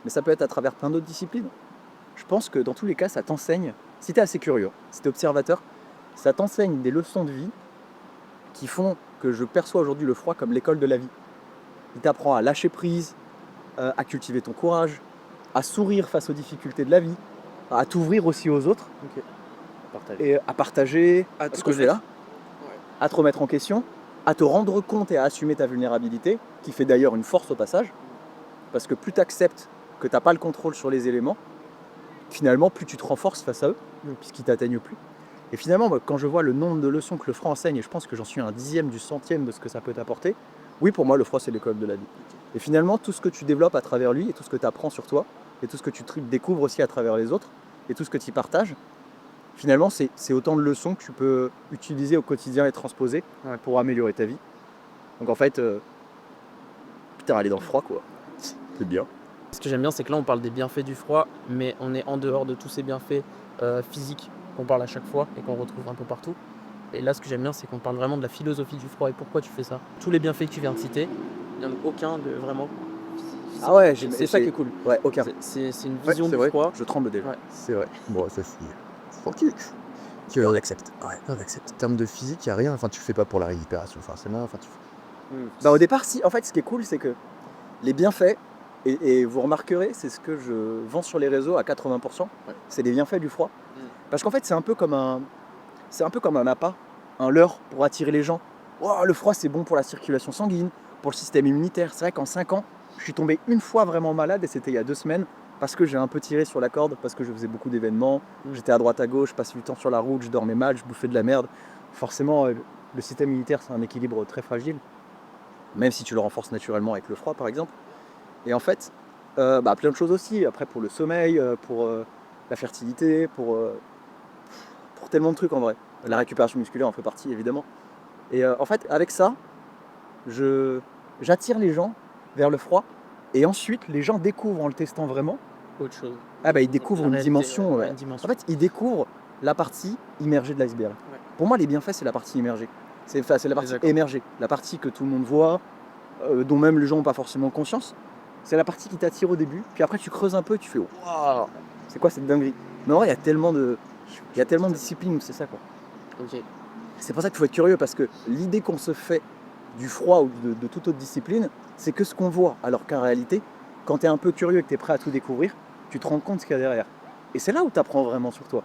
mais ça peut être à travers plein d'autres disciplines, je pense que dans tous les cas, ça t'enseigne, si tu es assez curieux, si tu es observateur, ça t'enseigne des leçons de vie qui font que je perçois aujourd'hui le froid comme l'école de la vie. Il t'apprend à lâcher prise, à cultiver ton courage, à sourire face aux difficultés de la vie, à t'ouvrir aussi aux autres, et à partager À te ce que j'ai là, Ouais. à te remettre en question, à te rendre compte et à assumer ta vulnérabilité, qui fait d'ailleurs une force au passage, parce que plus tu acceptes que tu n'as pas le contrôle sur les éléments, finalement plus tu te renforces face à eux, puisqu'ils ne t'atteignent plus. Et finalement, moi, quand je vois le nombre de leçons que le froid enseigne, et je pense que j'en suis un 10e du 100e de ce que ça peut t'apporter, oui, pour moi, le froid, c'est l'école de la vie. Et finalement, tout ce que tu développes à travers lui, et tout ce que tu apprends sur toi, et tout ce que tu découvres aussi à travers les autres, et tout ce que tu partages, finalement, c'est autant de leçons que tu peux utiliser au quotidien et transposer pour améliorer ta vie. Donc en fait, putain, aller dans le froid, quoi. C'est bien. Ce que j'aime bien, c'est que là, on parle des bienfaits du froid, mais on est en dehors de tous ces bienfaits physiques qu'on parle à chaque fois et qu'on retrouve un peu partout. Et là, ce que j'aime bien, c'est qu'on parle vraiment de la philosophie du froid et pourquoi tu fais ça. Tous les bienfaits que tu viens de citer, il n'y en a aucun de vraiment... Ah ouais, c'est ça qui est cool. Ouais, aucun. C'est une vision c'est du vrai. froid. Je tremble déjà. Ouais. C'est vrai. Bon, ça c'est tranquille. On accepte. Ouais, on accepte. En termes de physique, il n'y a rien. Enfin, tu le fais pas pour la récupération forcément. Enfin, Bah au départ, si. En fait, ce qui est cool, c'est que les bienfaits, et vous remarquerez, c'est ce que je vends sur les réseaux à 80%, c'est les bienfaits du froid. Parce qu'en fait, c'est un peu comme un appât, un leurre pour attirer les gens. oh, le froid c'est bon pour la circulation sanguine, pour le système immunitaire. C'est vrai qu'en 5 ans, je suis tombé une fois vraiment malade et c'était il y a 2 semaines parce que j'ai un peu tiré sur la corde, parce que je faisais beaucoup d'événements, j'étais à droite à gauche, je passais du temps sur la route, je dormais mal, je bouffais de la merde. Forcément, le système immunitaire c'est un équilibre très fragile, même si tu le renforces naturellement avec le froid par exemple. Et en fait, plein de choses aussi, après pour le sommeil, pour la fertilité, pour tellement de trucs en vrai. La récupération musculaire en fait partie évidemment. Et en fait, avec ça, j'attire les gens vers le froid. Et ensuite, les gens découvrent en le testant vraiment. Autre chose. Ils découvrent une réalité, dimension. une dimension. En fait, ils découvrent la partie immergée de l'iceberg. Ouais. Pour moi, les bienfaits, c'est la partie immergée. C'est la partie D'accord. émergée. La partie que tout le monde voit, dont même les gens n'ont pas forcément conscience. C'est la partie qui t'attire au début. Puis après, tu creuses un peu et tu fais waouh, c'est quoi cette dinguerie? Mais en vrai, il y a tellement de disciplines où c'est ça quoi. Ok. C'est pour ça qu'il faut être curieux parce que l'idée qu'on se fait du froid ou de toute autre discipline, c'est que ce qu'on voit. Alors qu'en réalité, quand tu es un peu curieux et que tu es prêt à tout découvrir, tu te rends compte de ce qu'il y a derrière. Et c'est là où tu apprends vraiment sur toi.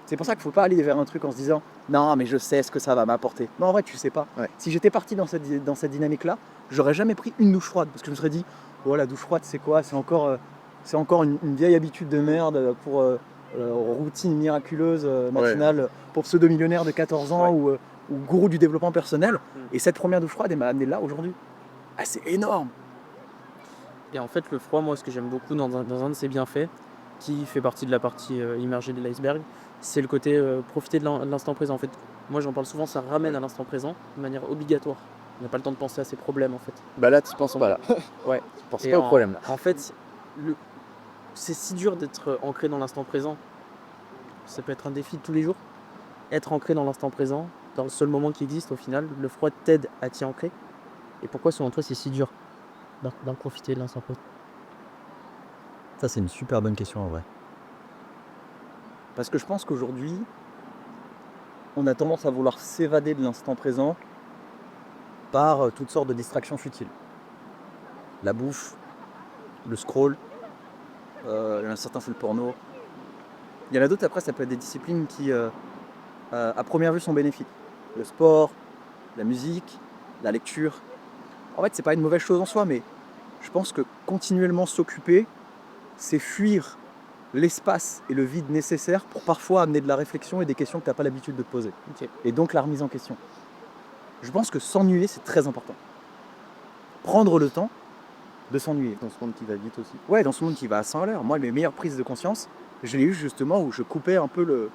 C'est pour ça qu'il ne faut pas aller vers un truc en se disant non, mais je sais ce que ça va m'apporter. Non, en vrai, tu sais pas. Ouais. Si j'étais parti dans cette dynamique-là, j'aurais jamais pris une douche froide parce que je me serais dit oh, la douche froide, c'est quoi? C'est encore une vieille habitude de merde pour routine miraculeuse matinale pour pseudo-millionnaire de 14 ans ou gourou du développement personnel. Et cette première douche froide, elle m'a amené là aujourd'hui. Ah, c'est énorme. Et en fait, le froid, moi, ce que j'aime beaucoup dans un de ses bienfaits, qui fait partie de la partie immergée de l'iceberg, c'est le côté profiter de l'instant présent. En fait, moi, j'en parle souvent, ça ramène à l'instant présent de manière obligatoire. On n'a pas le temps de penser à ses problèmes, en fait. Bah là, tu penses pas là. Ouais. Tu penses Et pas au problème là. En fait, c'est si dur d'être ancré dans l'instant présent. Ça peut être un défi de tous les jours. Être ancré dans l'instant présent, dans le seul moment qui existe au final, le froid t'aide à t'y ancrer. Et pourquoi selon toi c'est si dur d'en profiter de l'instant présent? Ça, c'est une super bonne question en vrai. Parce que je pense qu'aujourd'hui, on a tendance à vouloir s'évader de l'instant présent par toutes sortes de distractions futiles. La bouffe, le scroll, il y en a certains c'est le porno. Il y en a d'autres après, ça peut être des disciplines qui, à première vue, sont bénéfiques. Le sport, la musique, la lecture. En fait, c'est pas une mauvaise chose en soi, mais je pense que continuellement s'occuper, c'est fuir l'espace et le vide nécessaire pour parfois amener de la réflexion et des questions que tu n'as pas l'habitude de te poser. Ok. Et donc la remise en question. Je pense que s'ennuyer, c'est très important. Prendre le temps de s'ennuyer. Dans ce monde qui va vite aussi. Ouais, dans ce monde qui va à 100 à l'heure. Moi, mes meilleures prises de conscience, je l'ai eu justement où je coupais un peu le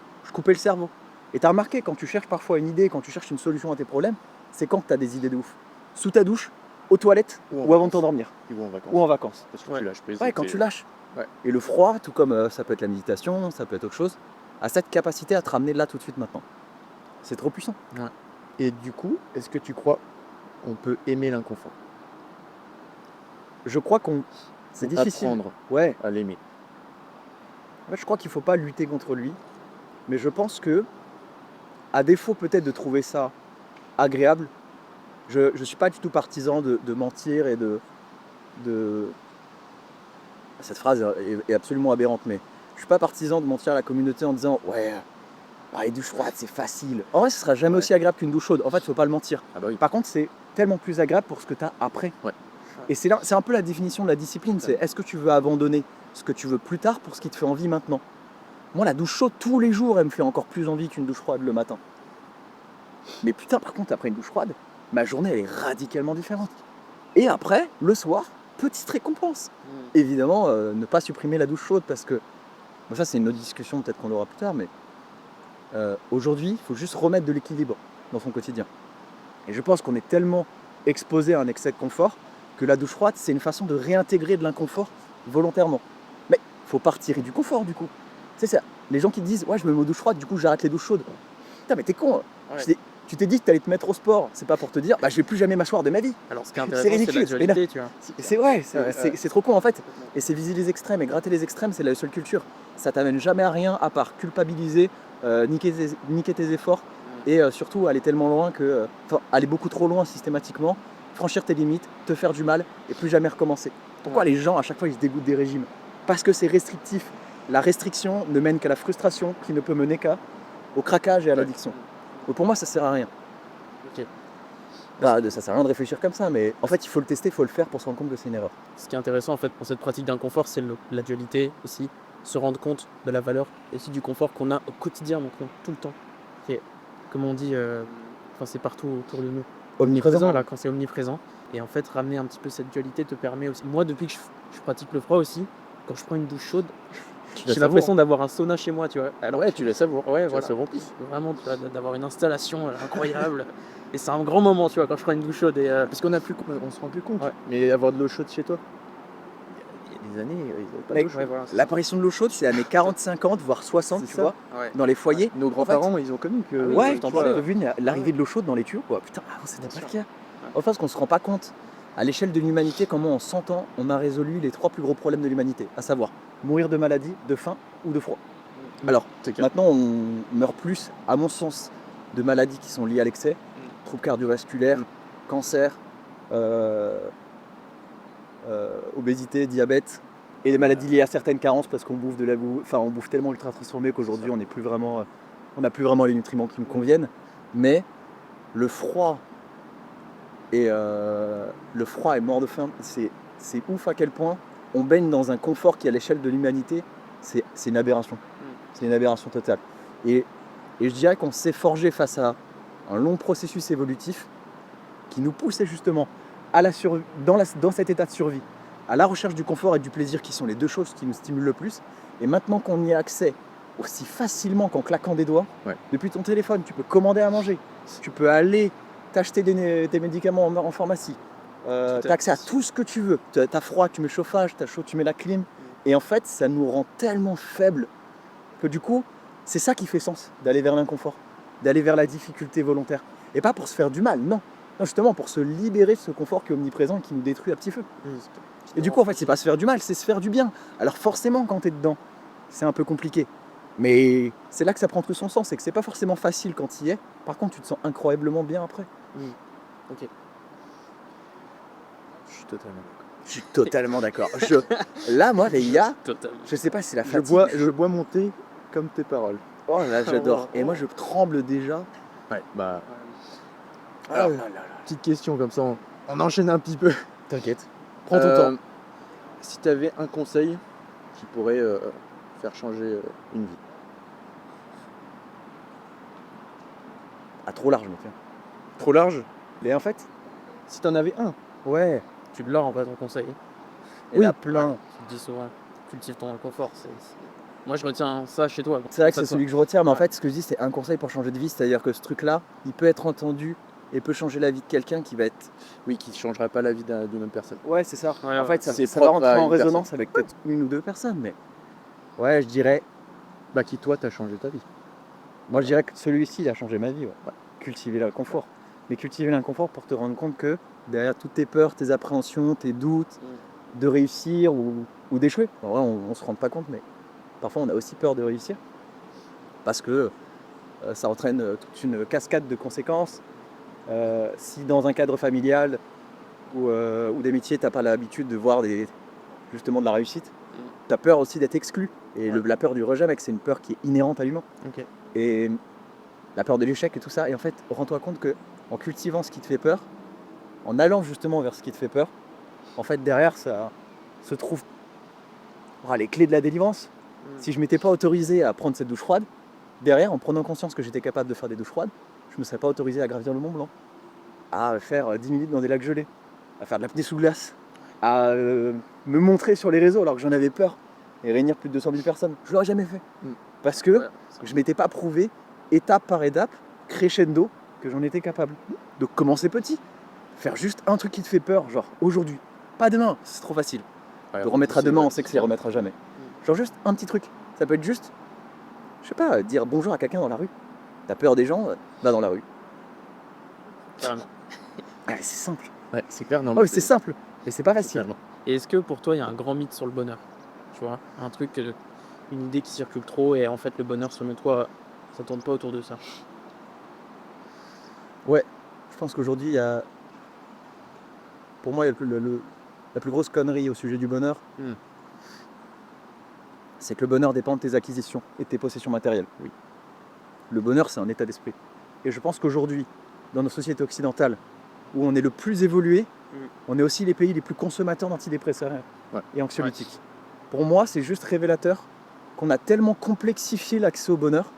cerveau. Et tu as remarqué, quand tu cherches parfois une idée, quand tu cherches une solution à tes problèmes, c'est quand tu as des idées de ouf. Sous ta douche, aux toilettes ou avant de t'endormir. Ou en vacances. Ou en vacances. Parce que Ouais. tu lâches prise. Ouais, quand tu lâches. Ouais. Et le froid, tout comme ça peut être la méditation, ça peut être autre chose, a cette capacité à te ramener là tout de suite maintenant. C'est trop puissant. Et du coup, est-ce que tu crois qu'on peut aimer l'inconfort? Je crois qu'on... C'est difficile. Apprendre Ouais. à l'aimer. Ouais, je crois qu'il ne faut pas lutter contre lui. Mais je pense que, à défaut peut-être de trouver ça agréable, je ne suis pas du tout partisan de mentir et de... Cette phrase est absolument aberrante, mais je suis pas partisan de mentir à la communauté en disant ouais, les douches froides c'est facile. En vrai, ce sera jamais aussi agréable qu'une douche chaude. En fait, faut pas le mentir. Ah bah oui. Par contre, c'est tellement plus agréable pour ce que tu as après. Ouais. Et c'est un peu la définition de la discipline. C'est est-ce que tu veux abandonner ce que tu veux plus tard pour ce qui te fait envie maintenant? Moi, la douche chaude tous les jours, elle me fait encore plus envie qu'une douche froide le matin. Mais putain, par contre, après une douche froide, ma journée elle est radicalement différente. Et après, le soir, petite récompense. Évidemment, ne pas supprimer la douche chaude parce que, bon, ça c'est une autre discussion peut-être qu'on aura plus tard, mais aujourd'hui, il faut juste remettre de l'équilibre dans son quotidien. Et je pense qu'on est tellement exposé à un excès de confort que la douche froide, c'est une façon de réintégrer de l'inconfort volontairement. Mais il faut pas retirer du confort du coup. C'est ça. Les gens qui te disent, ouais, je me mets aux douches froides, du coup j'arrête les douches chaudes. Putain, mais t'es con. Hein. Ouais. Tu t'es dit que t'allais te mettre au sport. C'est pas pour te dire, bah je vais plus jamais m'asseoir de ma vie. Alors, ce qui est C'est intéressant, c'est ridicule, l'actualité, tu vois. C'est vrai, c'est trop con en fait. Et c'est viser les extrêmes et gratter les extrêmes, c'est la seule culture. Ça t'amène jamais à rien à part culpabiliser, niquer tes efforts et surtout aller tellement loin que. Aller beaucoup trop loin systématiquement, franchir tes limites, te faire du mal et plus jamais recommencer. Pourquoi les gens à chaque fois ils se dégoûtent des régimes? Parce que c'est restrictif. La restriction ne mène qu'à la frustration qui ne peut mener qu'au craquage et à l'addiction. Donc pour moi ça sert à rien. Ok. Bah, ça sert à rien de réfléchir comme ça, mais en fait, il faut le tester, il faut le faire pour se rendre compte que c'est une erreur. Ce qui est intéressant en fait pour cette pratique d'inconfort, c'est la dualité aussi, se rendre compte de la valeur et aussi du confort qu'on a au quotidien, donc tout le temps. Et comme on dit, c'est partout autour de nous. Omniprésent. Là, quand c'est omniprésent. Et en fait, ramener un petit peu cette dualité te permet aussi. Moi, depuis que je pratique le froid aussi, quand je prends une douche chaude, j'ai l'impression d'avoir un sauna chez moi, tu vois. Alors, Ouais, tu la savoures. ouais, Tu la voilà. savoures plus. Vraiment, tu vois, d'avoir une installation incroyable. Et c'est un grand moment, tu vois, quand je prends une douche chaude. Et, Parce qu'on on se rend plus compte. Ouais. Mais avoir de l'eau chaude chez toi, il y a des années, ils n'avaient pas d'eau chaude. ouais, voilà. L'apparition de l'eau chaude, c'est années 40, 50, voire 60, C'est tu ça. vois, Ouais. dans les foyers. Nos grands-parents, ils ont connu que. Ah oui, Ouais, je t'en tu vois, parlais. t'as vu l'arrivée de l'eau chaude dans les tuyaux, quoi. Putain, avant, c'était Bien pas le sûr. cas. Enfin, parce qu'on se rend pas compte, à l'échelle de l'humanité, comment en 100 ans, on a résolu les 3 plus gros problèmes de l'humanité, à savoir mourir de maladie, de faim ou de froid. Alors, maintenant, on meurt plus, à mon sens, de maladies qui sont liées à l'excès, troubles cardiovasculaires, cancer, obésité, diabète, et des maladies liées à certaines carences parce qu'on bouffe on bouffe tellement ultra transformé qu'aujourd'hui on n'a plus vraiment les nutriments qui nous conviennent. Mais le froid est mort de faim. C'est ouf à quel point on baigne dans un confort qui à l'échelle de l'humanité, c'est une aberration. C'est une aberration totale. Et je dirais qu'on s'est forgé face à un long processus évolutif qui nous poussait justement dans cet état de survie, à la recherche du confort et du plaisir qui sont les deux choses qui nous stimulent le plus. Et maintenant qu'on y a accès aussi facilement qu'en claquant des doigts, depuis ton téléphone, tu peux commander à manger, tu peux aller t'acheter tes médicaments en pharmacie, tu as accès à tout ce que tu veux. Tu as froid, tu mets le chauffage, tu as chaud, tu mets la clim. Et en fait, ça nous rend tellement faibles que du coup, c'est ça qui fait sens, d'aller vers l'inconfort, d'aller vers la difficulté volontaire. Et pas pour se faire du mal, non. Non, justement pour se libérer de ce confort qui est omniprésent et qui nous détruit à petit feu. Et du coup, en fait, c'est pas se faire du mal, c'est se faire du bien. Alors forcément, quand tu es dedans, c'est un peu compliqué. Mais c'est là que ça prend tout son sens, c'est que c'est pas forcément facile quand tu y es. Par contre, tu te sens incroyablement bien après. Ok. Je suis totalement d'accord. Je suis totalement d'accord. Là, moi, les gars, Totalement. je sais pas si c'est la Je fatigue. bois mon thé comme tes paroles. Oh là, j'adore. Et moi, je tremble déjà. Ouais, bah. Ah, Alors, petite question comme ça, on enchaîne un petit peu. t'inquiète. Prends ton temps. Si tu avais un conseil qui pourrait faire changer une vie. Ah, trop large, mon frère. Trop large. Et en fait, Si t'en avais un. ouais, Tu l'as en vrai ton conseil. Et oui, là, plein. tu te dis souvent, cultive ton confort. Moi je retiens ça chez toi. C'est vrai que Ça, c'est toi. celui que je retiens, mais en fait, ce que je dis, c'est un conseil pour changer de vie. C'est-à-dire que ce truc-là, il peut être entendu et peut changer la vie de quelqu'un qui va être. Oui, qui ne changerait pas la vie d'une autre personne. Ouais, c'est ça. Ouais, en ouais. fait, ça C'est va propre rentrer à en une résonance avec peut-être une ou deux personnes, mais. Ouais, je dirais. Bah, qui toi, t'as changé ta vie. Moi, je dirais que celui-ci, il a changé ma vie. Ouais. Cultiver l'inconfort. Mais cultiver l'inconfort pour te rendre compte que derrière toutes tes peurs, tes appréhensions, tes doutes, de réussir ou d'échouer. En vrai, on se rend pas compte, mais parfois on a aussi peur de réussir parce que ça entraîne toute une cascade de conséquences. Si dans un cadre familial ou des métiers, tu n'as pas l'habitude de voir justement de la réussite, tu as peur aussi d'être exclu. Et la peur du rejet, mec, c'est une peur qui est inhérente à l'humain. Ok. Et la peur de l'échec et tout ça. Et en fait, rends-toi compte que en cultivant ce qui te fait peur, en allant justement vers ce qui te fait peur, en fait, derrière, ça se trouve les clés de la délivrance. Si je m'étais pas autorisé à prendre cette douche froide, derrière, en prenant conscience que j'étais capable de faire des douches froides, je me serais pas autorisé à gravir le Mont Blanc, à faire 10 minutes dans des lacs gelés, à faire de l'apnée sous glace, à me montrer sur les réseaux alors que j'en avais peur et réunir plus de 200 000 personnes. Je l'aurais jamais fait. Parce que je m'étais pas prouvé, étape par étape, crescendo, que j'en étais capable. Donc commencer petit. Faire juste un truc qui te fait peur, genre aujourd'hui. Pas demain, c'est trop facile. De remettre à demain, on sait que c'est remettre à jamais. Genre juste un petit truc. Ça peut être juste, je sais pas, dire bonjour à quelqu'un dans la rue. T'as peur des gens, va dans la rue. Carrément. Ah, c'est simple. Ouais, c'est clair. Non, Oh, c'est simple, mais c'est pas facile. Clairement. Et est-ce que pour toi il y a un grand mythe sur le bonheur? Tu vois, un truc, une idée qui circule trop et en fait le bonheur selon toi ça tourne pas autour de ça. Je pense qu'aujourd'hui, il y a. Pour moi, il y a la plus grosse connerie au sujet du bonheur, c'est que le bonheur dépend de tes acquisitions et de tes possessions matérielles. Oui. Le bonheur, c'est un état d'esprit. Et je pense qu'aujourd'hui, dans nos sociétés occidentales, où on est le plus évolué, on est aussi les pays les plus consommateurs d'antidépresseurs et anxiolytiques. Pour moi, c'est juste révélateur qu'on a tellement complexifié l'accès au bonheur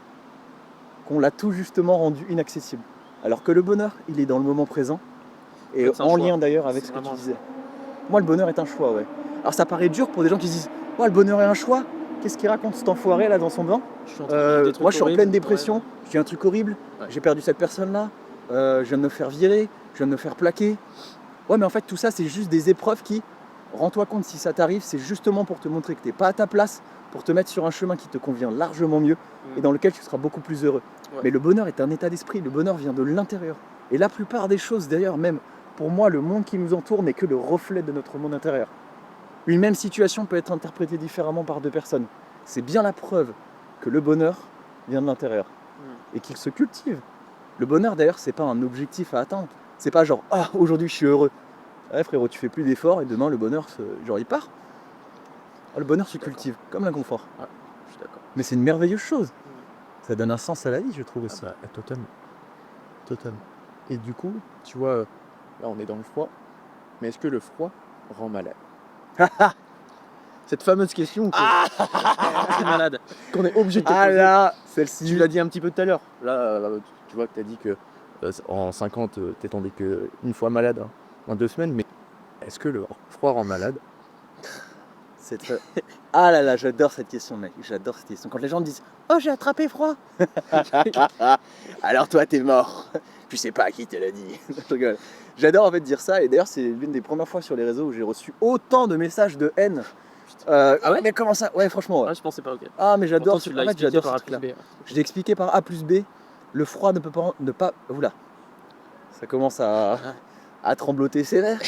qu'on l'a tout justement rendu inaccessible. Alors que le bonheur, il est dans le moment présent et C'est un en choix. lien d'ailleurs avec C'est ce que tu vraiment un disais. Moi, le bonheur est un choix, ouais. Alors ça paraît dur pour des gens qui se disent « Ouais, le bonheur est un choix !» Qu'est-ce qu'il raconte cet enfoiré là dans son bain? Je suis en train de vivre des trucs Moi, je suis en horribles. pleine dépression, je vis un truc horrible, Ouais. j'ai perdu cette personne-là, je viens de me faire virer, je viens de me faire plaquer. Ouais, mais en fait, tout ça, c'est juste des épreuves qui, rends-toi compte, si ça t'arrive, c'est justement pour te montrer que t'es pas à ta place, pour te mettre sur un chemin qui te convient largement mieux et dans lequel tu seras beaucoup plus heureux. Ouais. Mais le bonheur est un état d'esprit, le bonheur vient de l'intérieur. Et la plupart des choses, d'ailleurs, même pour moi, le monde qui nous entoure n'est que le reflet de notre monde intérieur. Une même situation peut être interprétée différemment par deux personnes. C'est bien la preuve que le bonheur vient de l'intérieur et qu'il se cultive. Le bonheur, d'ailleurs, c'est pas un objectif à atteindre. C'est pas genre, ah, aujourd'hui je suis heureux. Ouais, frérot, tu fais plus d'efforts et demain le bonheur, genre, il part. Ah, le bonheur se cultive, comme l'inconfort. Je suis d'accord. Mais c'est une merveilleuse chose. Ça donne un sens à la vie, je trouve aussi. Totalement. Totalement. Et du coup, tu vois, là on est dans le froid, mais est-ce que le froid rend malade? Cette fameuse question C'est malade. qu'on est obligé de te Ah poser. là, celle-ci. Tu l'as dit un petit peu tout à l'heure. Là, tu vois que tu as dit que en 50, t'es tombé qu'une fois malade en 2 semaines, mais est-ce que le froid rend malade? Ah là là, j'adore cette question, mec. J'adore cette question. Quand les gens me disent « Oh, j'ai attrapé froid !» Alors toi, t'es mort. Tu sais pas à qui te l'a dit. Je rigole. J'adore en fait dire ça. Et d'ailleurs, c'est l'une des premières fois sur les réseaux où j'ai reçu autant de messages de haine. Ah ouais? Mais comment ça? Ouais, franchement, ouais. Ouais, je pensais pas, ok. Ah, mais j'adore. Pourtant, tu l'as en fait, expliqué j'adore par A ce plus truc-là. B. Je l'ai expliqué par A plus B. Le froid ne peut pas... Oula. Ça commence à trembloter sévère.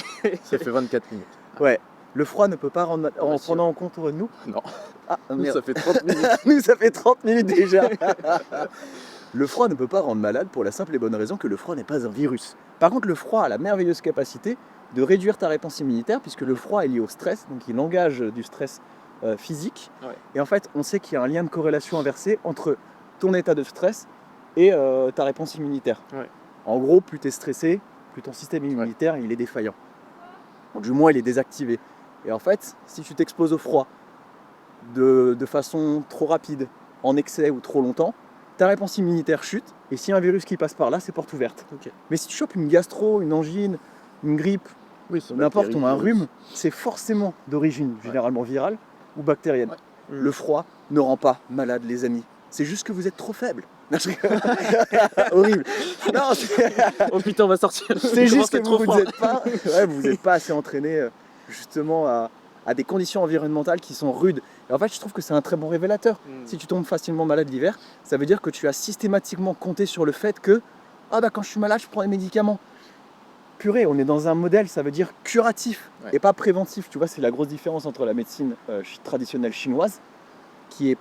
Ça fait 24 minutes. Ouais. Le froid ne peut pas rendre... En Bien sûr. prenant en compte nous. Non. Ah, Nous, merde. ça fait 30 minutes. Nous, ça fait 30 minutes déjà. Le froid ne peut pas rendre malade pour la simple et bonne raison que le froid n'est pas un virus. Par contre, le froid a la merveilleuse capacité de réduire ta réponse immunitaire puisque le froid est lié au stress, donc il engage du stress physique. Ouais. Et en fait, on sait qu'il y a un lien de corrélation inversé entre ton état de stress et ta réponse immunitaire. Ouais. En gros, plus tu es stressé, plus ton système immunitaire il est défaillant. Donc, du moins, il est désactivé. Et en fait, si tu t'exposes au froid de façon trop rapide, en excès ou trop longtemps, ta réponse immunitaire chute, et s'il y a un virus qui passe par là, c'est porte ouverte. Ok. Mais si tu chopes une gastro, une angine, une grippe, Oui, c'est n'importe, ou un rhume, c'est forcément d'origine généralement virale ou bactérienne. Ouais. Le froid ne rend pas malade, les amis. C'est juste que vous êtes trop faible. Non, je rigole. Horrible. Non, Oh putain, on va sortir. c'est Il juste commence à que être trop froid. vous n'êtes pas assez entraîné justement à des conditions environnementales qui sont rudes. Et en fait, je trouve que c'est un très bon révélateur. Si tu tombes facilement malade l'hiver, ça veut dire que tu as systématiquement compté sur le fait que quand je suis malade, je prends des médicaments. Purée, on est dans un modèle, ça veut dire curatif et pas préventif. Tu vois, c'est la grosse différence entre la médecine traditionnelle chinoise, qui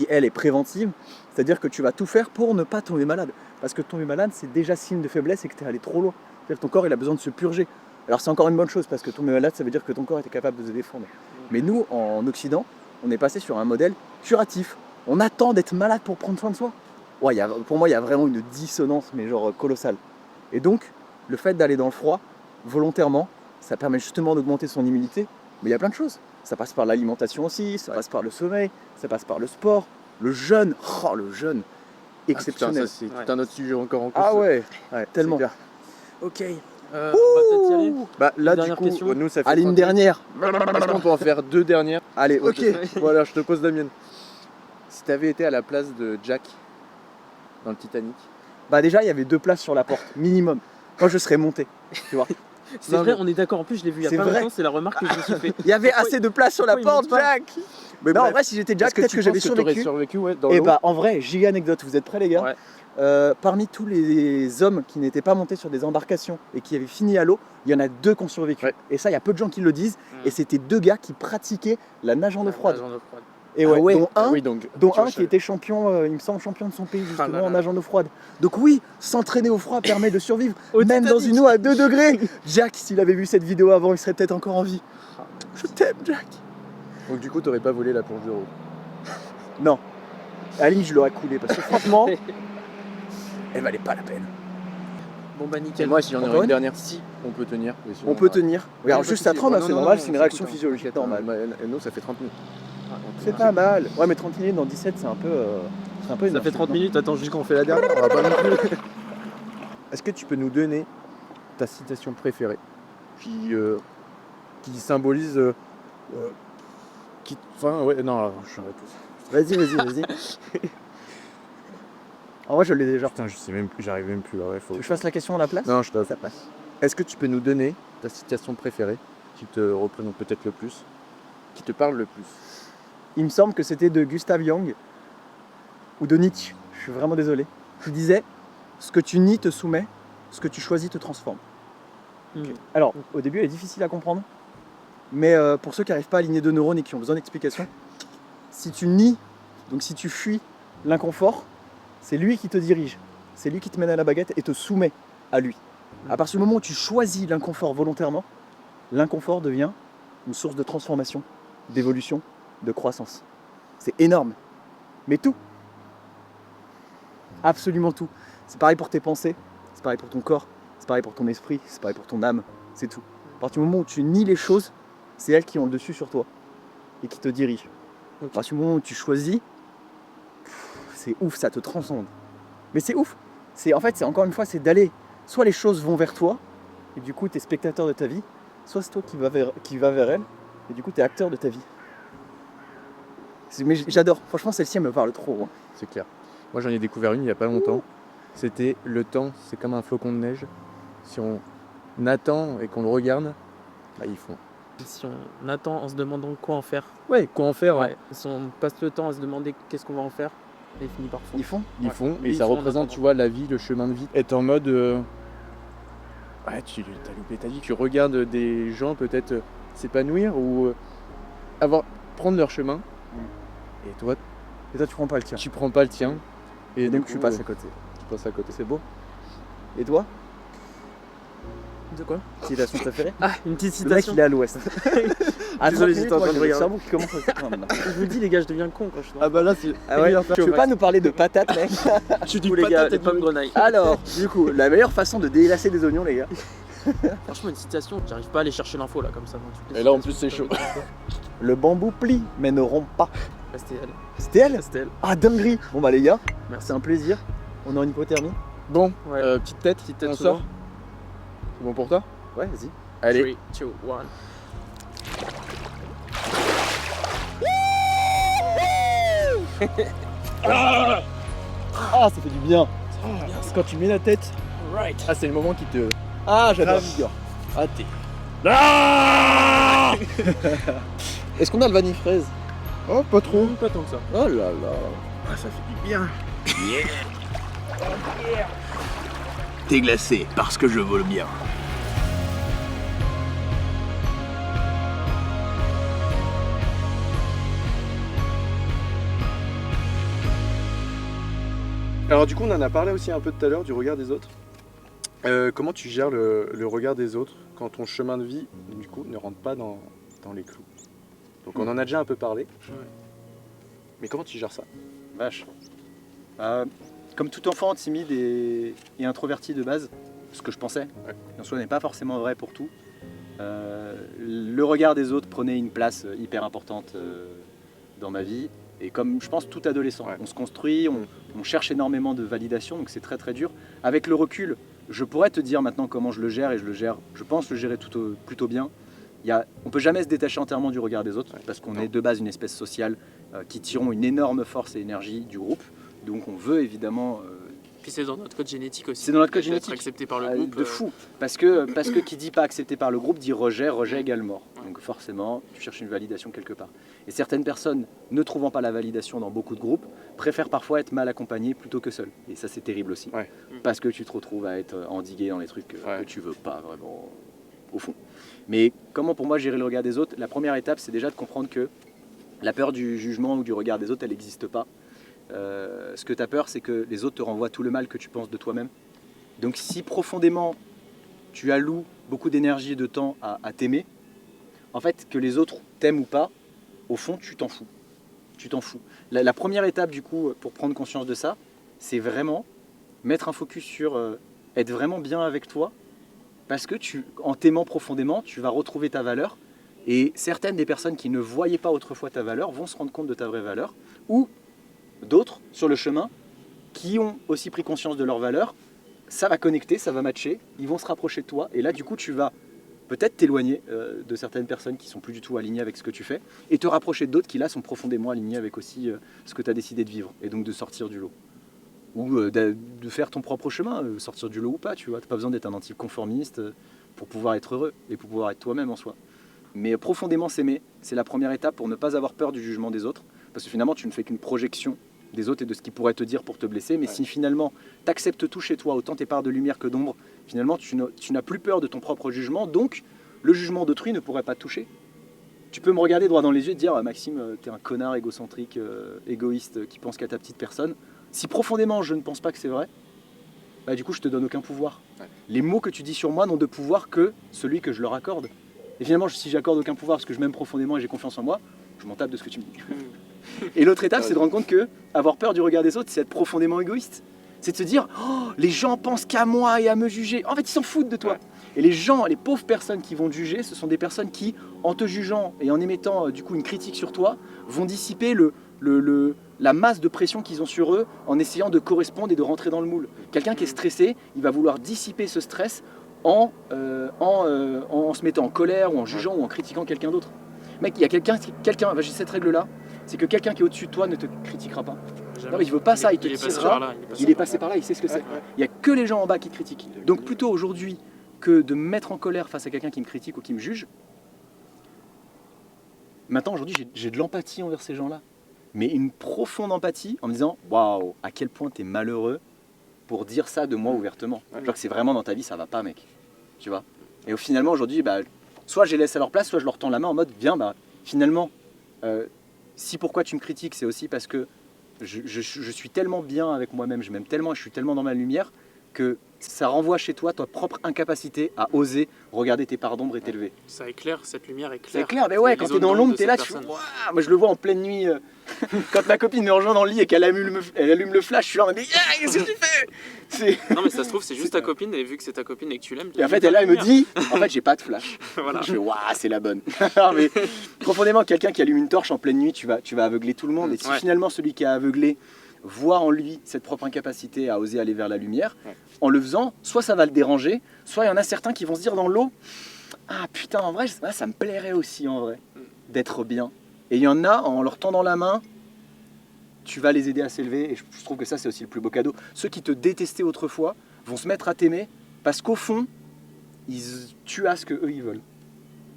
elle est préventive, c'est-à-dire que tu vas tout faire pour ne pas tomber malade. Parce que tomber malade, c'est déjà signe de faiblesse et que tu es allé trop loin. C'est-à-dire que ton corps, il a besoin de se purger. Alors c'est encore une bonne chose, parce que tomber malade, ça veut dire que ton corps était capable de se défendre. Mais nous, en Occident, on est passé sur un modèle curatif. On attend d'être malade pour prendre soin de soi. Ouais, pour moi, il y a vraiment une dissonance, mais genre colossale. Et donc, le fait d'aller dans le froid, volontairement, ça permet justement d'augmenter son immunité. Mais il y a plein de choses. Ça passe par l'alimentation aussi, ça passe par le sommeil, ça passe par le sport, le jeûne. Oh, le jeûne, exceptionnel. Ça, c'est tout un autre sujet encore en cours. Ah ouais, tellement. clair. Ok. On va peut-être y aller. Bah là, Dernière du coup, question. nous, ça fait Allez, 30 une dernière. Est-ce qu'on peut en faire 2 dernières? Allez, ok. Voilà, je te pose la mienne. Si t'avais été à la place de Jack dans le Titanic, Bah déjà, il y avait 2 places sur la porte, minimum. Quand je serais monté, tu vois. C'est Non, vrai, mais- on est d'accord. En plus, je l'ai vu il y a C'est pas vrai. longtemps. C'est la remarque que je me suis fait. Il y avait assez de place sur la pourquoi il porte, monte pas Jack. mais Non, en bref, vrai, si j'étais Jack, est-ce que peut-être tu que j'avais penses t'aurais survécu. ouais, dans Et l'eau? bah, en vrai, giga anecdote. Vous êtes prêts, les gars? Ouais. Parmi tous les hommes qui n'étaient pas montés sur des embarcations et qui avaient fini à l'eau, il y en a 2 qui ont survécu. Ouais. Et ça, il y a peu de gens qui le disent. Et c'était 2 gars qui pratiquaient la nage en eau froide. La jambe froide. Et ouais, dont un, oui, donc, dont tu un vois, qui était champion, il me semble champion de son pays justement là là. en nage en eau froide. Donc oui, s'entraîner au froid permet de survivre, Au même dans Titanic. une eau à 2 degrés. Jack, s'il avait vu cette vidéo avant, il serait peut-être encore en vie. Je t'aime, Jack. Donc du coup, t'aurais pas volé la planche de roue. Non, à la limite, je l'aurais coulé parce que franchement, elle valait pas la peine. Bon bah Et nickel. moi, si j'en ai Encore une une dernière, si on peut tenir. mais sinon, On peut ouais. tenir. Regarde, pas juste de à souci. 30, Ouais, c'est non, normal, non, c'est une non, réaction écoute, physiologique t'inquiète, normale. Nous, ça fait 30 minutes. C'est pas mal. Ouais, mais 30 minutes dans 17, c'est un peu. C'est Ça fait 30 minutes, attends juste qu'on fait la dernière, on va pas non plus. Est-ce que tu peux nous donner ta citation préférée qui symbolise. Enfin, ouais, non, alors, Vas-y. En vrai, je l'ai déjà. Putain, je sais même plus, j'arrive même plus là. Ouais, faut... Tu veux que je fasse la question à la place? Non, je t'avoue. Ça passe. Est-ce que tu peux nous donner ta citation préférée, qui te représente peut-être le plus, qui te parle le plus? Il me semble que c'était de Gustav Jung ou de Nietzsche. Je suis vraiment désolé. Qui disait ce que tu nies te soumet, ce que tu choisis te transforme. Alors, au début, elle est difficile à comprendre, mais pour ceux qui n'arrivent pas à aligner deux neurones et qui ont besoin d'explications, si tu nies, donc si tu fuis l'inconfort, c'est lui qui te dirige, c'est lui qui te mène à la baguette et te soumet à lui. À partir du moment où tu choisis l'inconfort volontairement, l'inconfort devient une source de transformation, d'évolution, de croissance. C'est énorme. Mais tout. Absolument tout. C'est pareil pour tes pensées, c'est pareil pour ton corps, c'est pareil pour ton esprit, c'est pareil pour ton âme, c'est tout. À partir du moment où tu nies les choses, c'est elles qui ont le dessus sur toi et qui te dirigent. À partir du moment où tu choisis, c'est ouf, ça te transcende. Mais c'est ouf. En fait, c'est encore une fois, c'est d'aller. Soit les choses vont vers toi, et du coup, tu es spectateur de ta vie, soit c'est toi qui va vers elle, et du coup, tu es acteur de ta vie. Mais j'adore. Franchement, celle-ci, elle me parle trop. Hein. C'est clair. Moi, j'en ai découvert une il y a pas longtemps. C'était le temps, c'est comme un flocon de neige. Si on attend et qu'on le regarde, bah, il fond. Si on attend en se demandant quoi en faire. Ouais, quoi en faire? Ouais. Si on passe le temps à se demander qu'est-ce qu'on va en faire, et il finit par fondre. Ils font. Ils Ouais. font, Mais et ils ça font en représente, attendant. tu vois, la vie, le chemin de vie. Être en mode. Ouais, t'as loupé ta vie. Tu regardes des gens peut-être s'épanouir ou prendre leur chemin. Et toi, Et toi, tu prends pas le tien. tu prends pas le tien. Et du donc, tu coup, passes à côté. tu passes à côté. C'est beau. Et toi, De quoi? citation préférée? Ah, une petite Le mec, citation. il est à l'ouest. À 30 Désolé, minutes, j'étais en moi, train de j'ai le regarder. cerveau qui commence à s'éteindre. Je vous dis les gars, je deviens con quand je suis dans bah là, c'est. Ah ouais, tu veux pas nous parler de patates, mec? tu dis les gars, patates et dis- pommes grenaille. Alors, du coup, la meilleure façon de délasser des oignons, les gars. Franchement, une citation, j'arrive pas à aller chercher l'info là comme ça. dans toutes les Et là, en citations, plus, c'est comme ça. Le bambou plie, mais ne rompt pas. Ah, c'était elle. C'était elle? C'était elle. Ah, dinguerie. Bon bah les gars, Merci. c'est un plaisir. On est en hypothermie. Bon, Ouais. petite tête, Petite tête on sous sort. l'eau. C'est bon pour toi? Ouais, vas-y. Allez. 3, 2, 1. Ah, ça fait du bien. C'est quand tu mets la tête. Right. Ah, c'est le moment qui te. Ah, j'adore. Ah, t'es. Est-ce qu'on a le vanille fraise? Oh, pas trop. Pas tant que ça. Oh là là. Ah, ça fait du bien. T'es glacé parce que je vole bien. Alors du coup, on en a parlé aussi un peu tout à l'heure du regard des autres. Comment tu gères le regard des autres quand ton chemin de vie, du coup, ne rentre pas dans les clous? Donc on en a déjà un peu parlé. Mais comment tu gères ça? Vache. Comme tout enfant timide et introverti de base, ce que je pensais, en soi n'est pas forcément vrai pour tout. Le regard des autres prenait une place hyper importante dans ma vie. Et comme je pense tout adolescent, on se construit, on cherche énormément de validation, donc c'est très très dur. Avec le recul, je pourrais te dire maintenant comment je le gère, et je pense le gérer plutôt bien. On ne peut jamais se détacher entièrement du regard des autres, parce qu'on est de base une espèce sociale qui tirons une énorme force et énergie du groupe. Donc on veut évidemment... Puis c'est dans notre code génétique aussi. C'est dans notre code D'être génétique. accepté par le groupe. De fou. Parce que qui dit pas accepté par le groupe dit rejet égale mort. Donc forcément, tu cherches une validation quelque part. Et certaines personnes, ne trouvant pas la validation dans beaucoup de groupes, préfèrent parfois être mal accompagnées plutôt que seules. Et ça, c'est terrible aussi. Ouais. Parce que tu te retrouves à être endigué dans les trucs que tu veux pas vraiment, au fond. Mais comment pour moi gérer le regard des autres? La première étape, c'est déjà de comprendre que la peur du jugement ou du regard des autres, elle n'existe pas. Ce que tu as peur, c'est que les autres te renvoient tout le mal que tu penses de toi-même. Donc si profondément tu alloues beaucoup d'énergie et de temps à t'aimer, en fait, que les autres t'aiment ou pas, au fond, tu t'en fous. Tu t'en fous. La première étape, du coup, pour prendre conscience de ça, c'est vraiment mettre un focus sur être vraiment bien avec toi parce que en t'aimant profondément, tu vas retrouver ta valeur. Et certaines des personnes qui ne voyaient pas autrefois ta valeur vont se rendre compte de ta vraie valeur. Ou d'autres, sur le chemin, qui ont aussi pris conscience de leur valeur, ça va connecter, ça va matcher, ils vont se rapprocher de toi. Et là, du coup, tu vas peut-être t'éloigner de certaines personnes qui sont plus du tout alignées avec ce que tu fais et te rapprocher d'autres qui, là, sont profondément alignées avec aussi ce que tu as décidé de vivre. Et donc de sortir du lot. Ou de faire ton propre chemin, sortir du lot ou pas, tu vois. Tu n'as pas besoin d'être un anticonformiste pour pouvoir être heureux et pour pouvoir être toi-même en soi. Mais profondément s'aimer, c'est la première étape pour ne pas avoir peur du jugement des autres. Parce que finalement, tu ne fais qu'une projection des autres et de ce qu'ils pourraient te dire pour te blesser. Mais si finalement, tu acceptes tout chez toi, autant tes parts de lumière que d'ombre, finalement, tu n'as plus peur de ton propre jugement. Donc, le jugement d'autrui ne pourrait pas te toucher. Tu peux me regarder droit dans les yeux et te dire « Maxime, t'es un connard égocentrique, égoïste, qui pense qu'à ta petite personne. » Si profondément, je ne pense pas que c'est vrai, bah, du coup, je te donne aucun pouvoir. Les mots que tu dis sur moi n'ont de pouvoir que celui que je leur accorde. Et finalement, si j'accorde aucun pouvoir parce que je m'aime profondément et j'ai confiance en moi, je m'en tape de ce que tu me dis. Et l'autre étape, c'est de rendre compte que avoir peur du regard des autres, c'est être profondément égoïste. C'est de se dire, oh, les gens pensent qu'à moi et à me juger. En fait, ils s'en foutent de toi. Et les gens, les pauvres personnes qui vont te juger, ce sont des personnes qui, en te jugeant et en émettant du coup une critique sur toi, vont dissiper la masse de pression qu'ils ont sur eux en essayant de correspondre et de rentrer dans le moule. Quelqu'un qui est stressé, il va vouloir dissiper ce stress en se mettant en colère ou en jugeant ou en critiquant quelqu'un d'autre. Mec, il y a j'ai cette règle-là, c'est que quelqu'un qui est au-dessus de toi ne te critiquera pas. Non, mais il veut pas ça, il te tirera. Il est passé par là, il sait ce que c'est. Il n'y a que les gens en bas qui te critiquent. Donc plutôt aujourd'hui que de me mettre en colère face à quelqu'un qui me critique ou qui me juge, maintenant aujourd'hui j'ai de l'empathie envers ces gens-là. Mais une profonde empathie en me disant waouh, à quel point t'es malheureux pour dire ça de moi ouvertement. Genre que c'est vraiment dans ta vie, ça va pas, mec. Tu vois. Et finalement aujourd'hui, bah, soit je les laisse à leur place, soit je leur tends la main en mode viens, bah, finalement, si pourquoi tu me critiques, c'est aussi parce que je suis tellement bien avec moi-même, je m'aime tellement, je suis tellement dans ma lumière que ça renvoie chez toi ta propre incapacité à oser regarder tes parts d'ombre et t'élever. Ça éclaire, cette lumière est claire. C'est clair, mais ouais, quand t'es dans l'ombre, t'es là, tu fais waouh. Moi je le vois en pleine nuit, quand ma copine me rejoint dans le lit et qu'elle allume le flash, je suis là, mais qu'est-ce que tu fais? Non, mais ça se trouve, c'est juste ta copine, et vu que c'est ta copine et que tu l'aimes. Et en fait, elle là, elle me dit, en fait, j'ai pas de flash. Voilà. Je fais waouh, c'est la bonne. Mais profondément, quelqu'un qui allume une torche en pleine nuit, tu vas aveugler tout le monde. Et si finalement celui qui a aveuglé voit en lui cette propre incapacité à oser aller vers la lumière, en le faisant, soit ça va le déranger, soit il y en a certains qui vont se dire dans l'eau, ah putain, en vrai, ça me plairait aussi en vrai, d'être bien. Et il y en a, en leur tendant la main, tu vas les aider à s'élever, et je trouve que ça c'est aussi le plus beau cadeau. Ceux qui te détestaient autrefois vont se mettre à t'aimer, parce qu'au fond, tu as ce qu'eux ils veulent.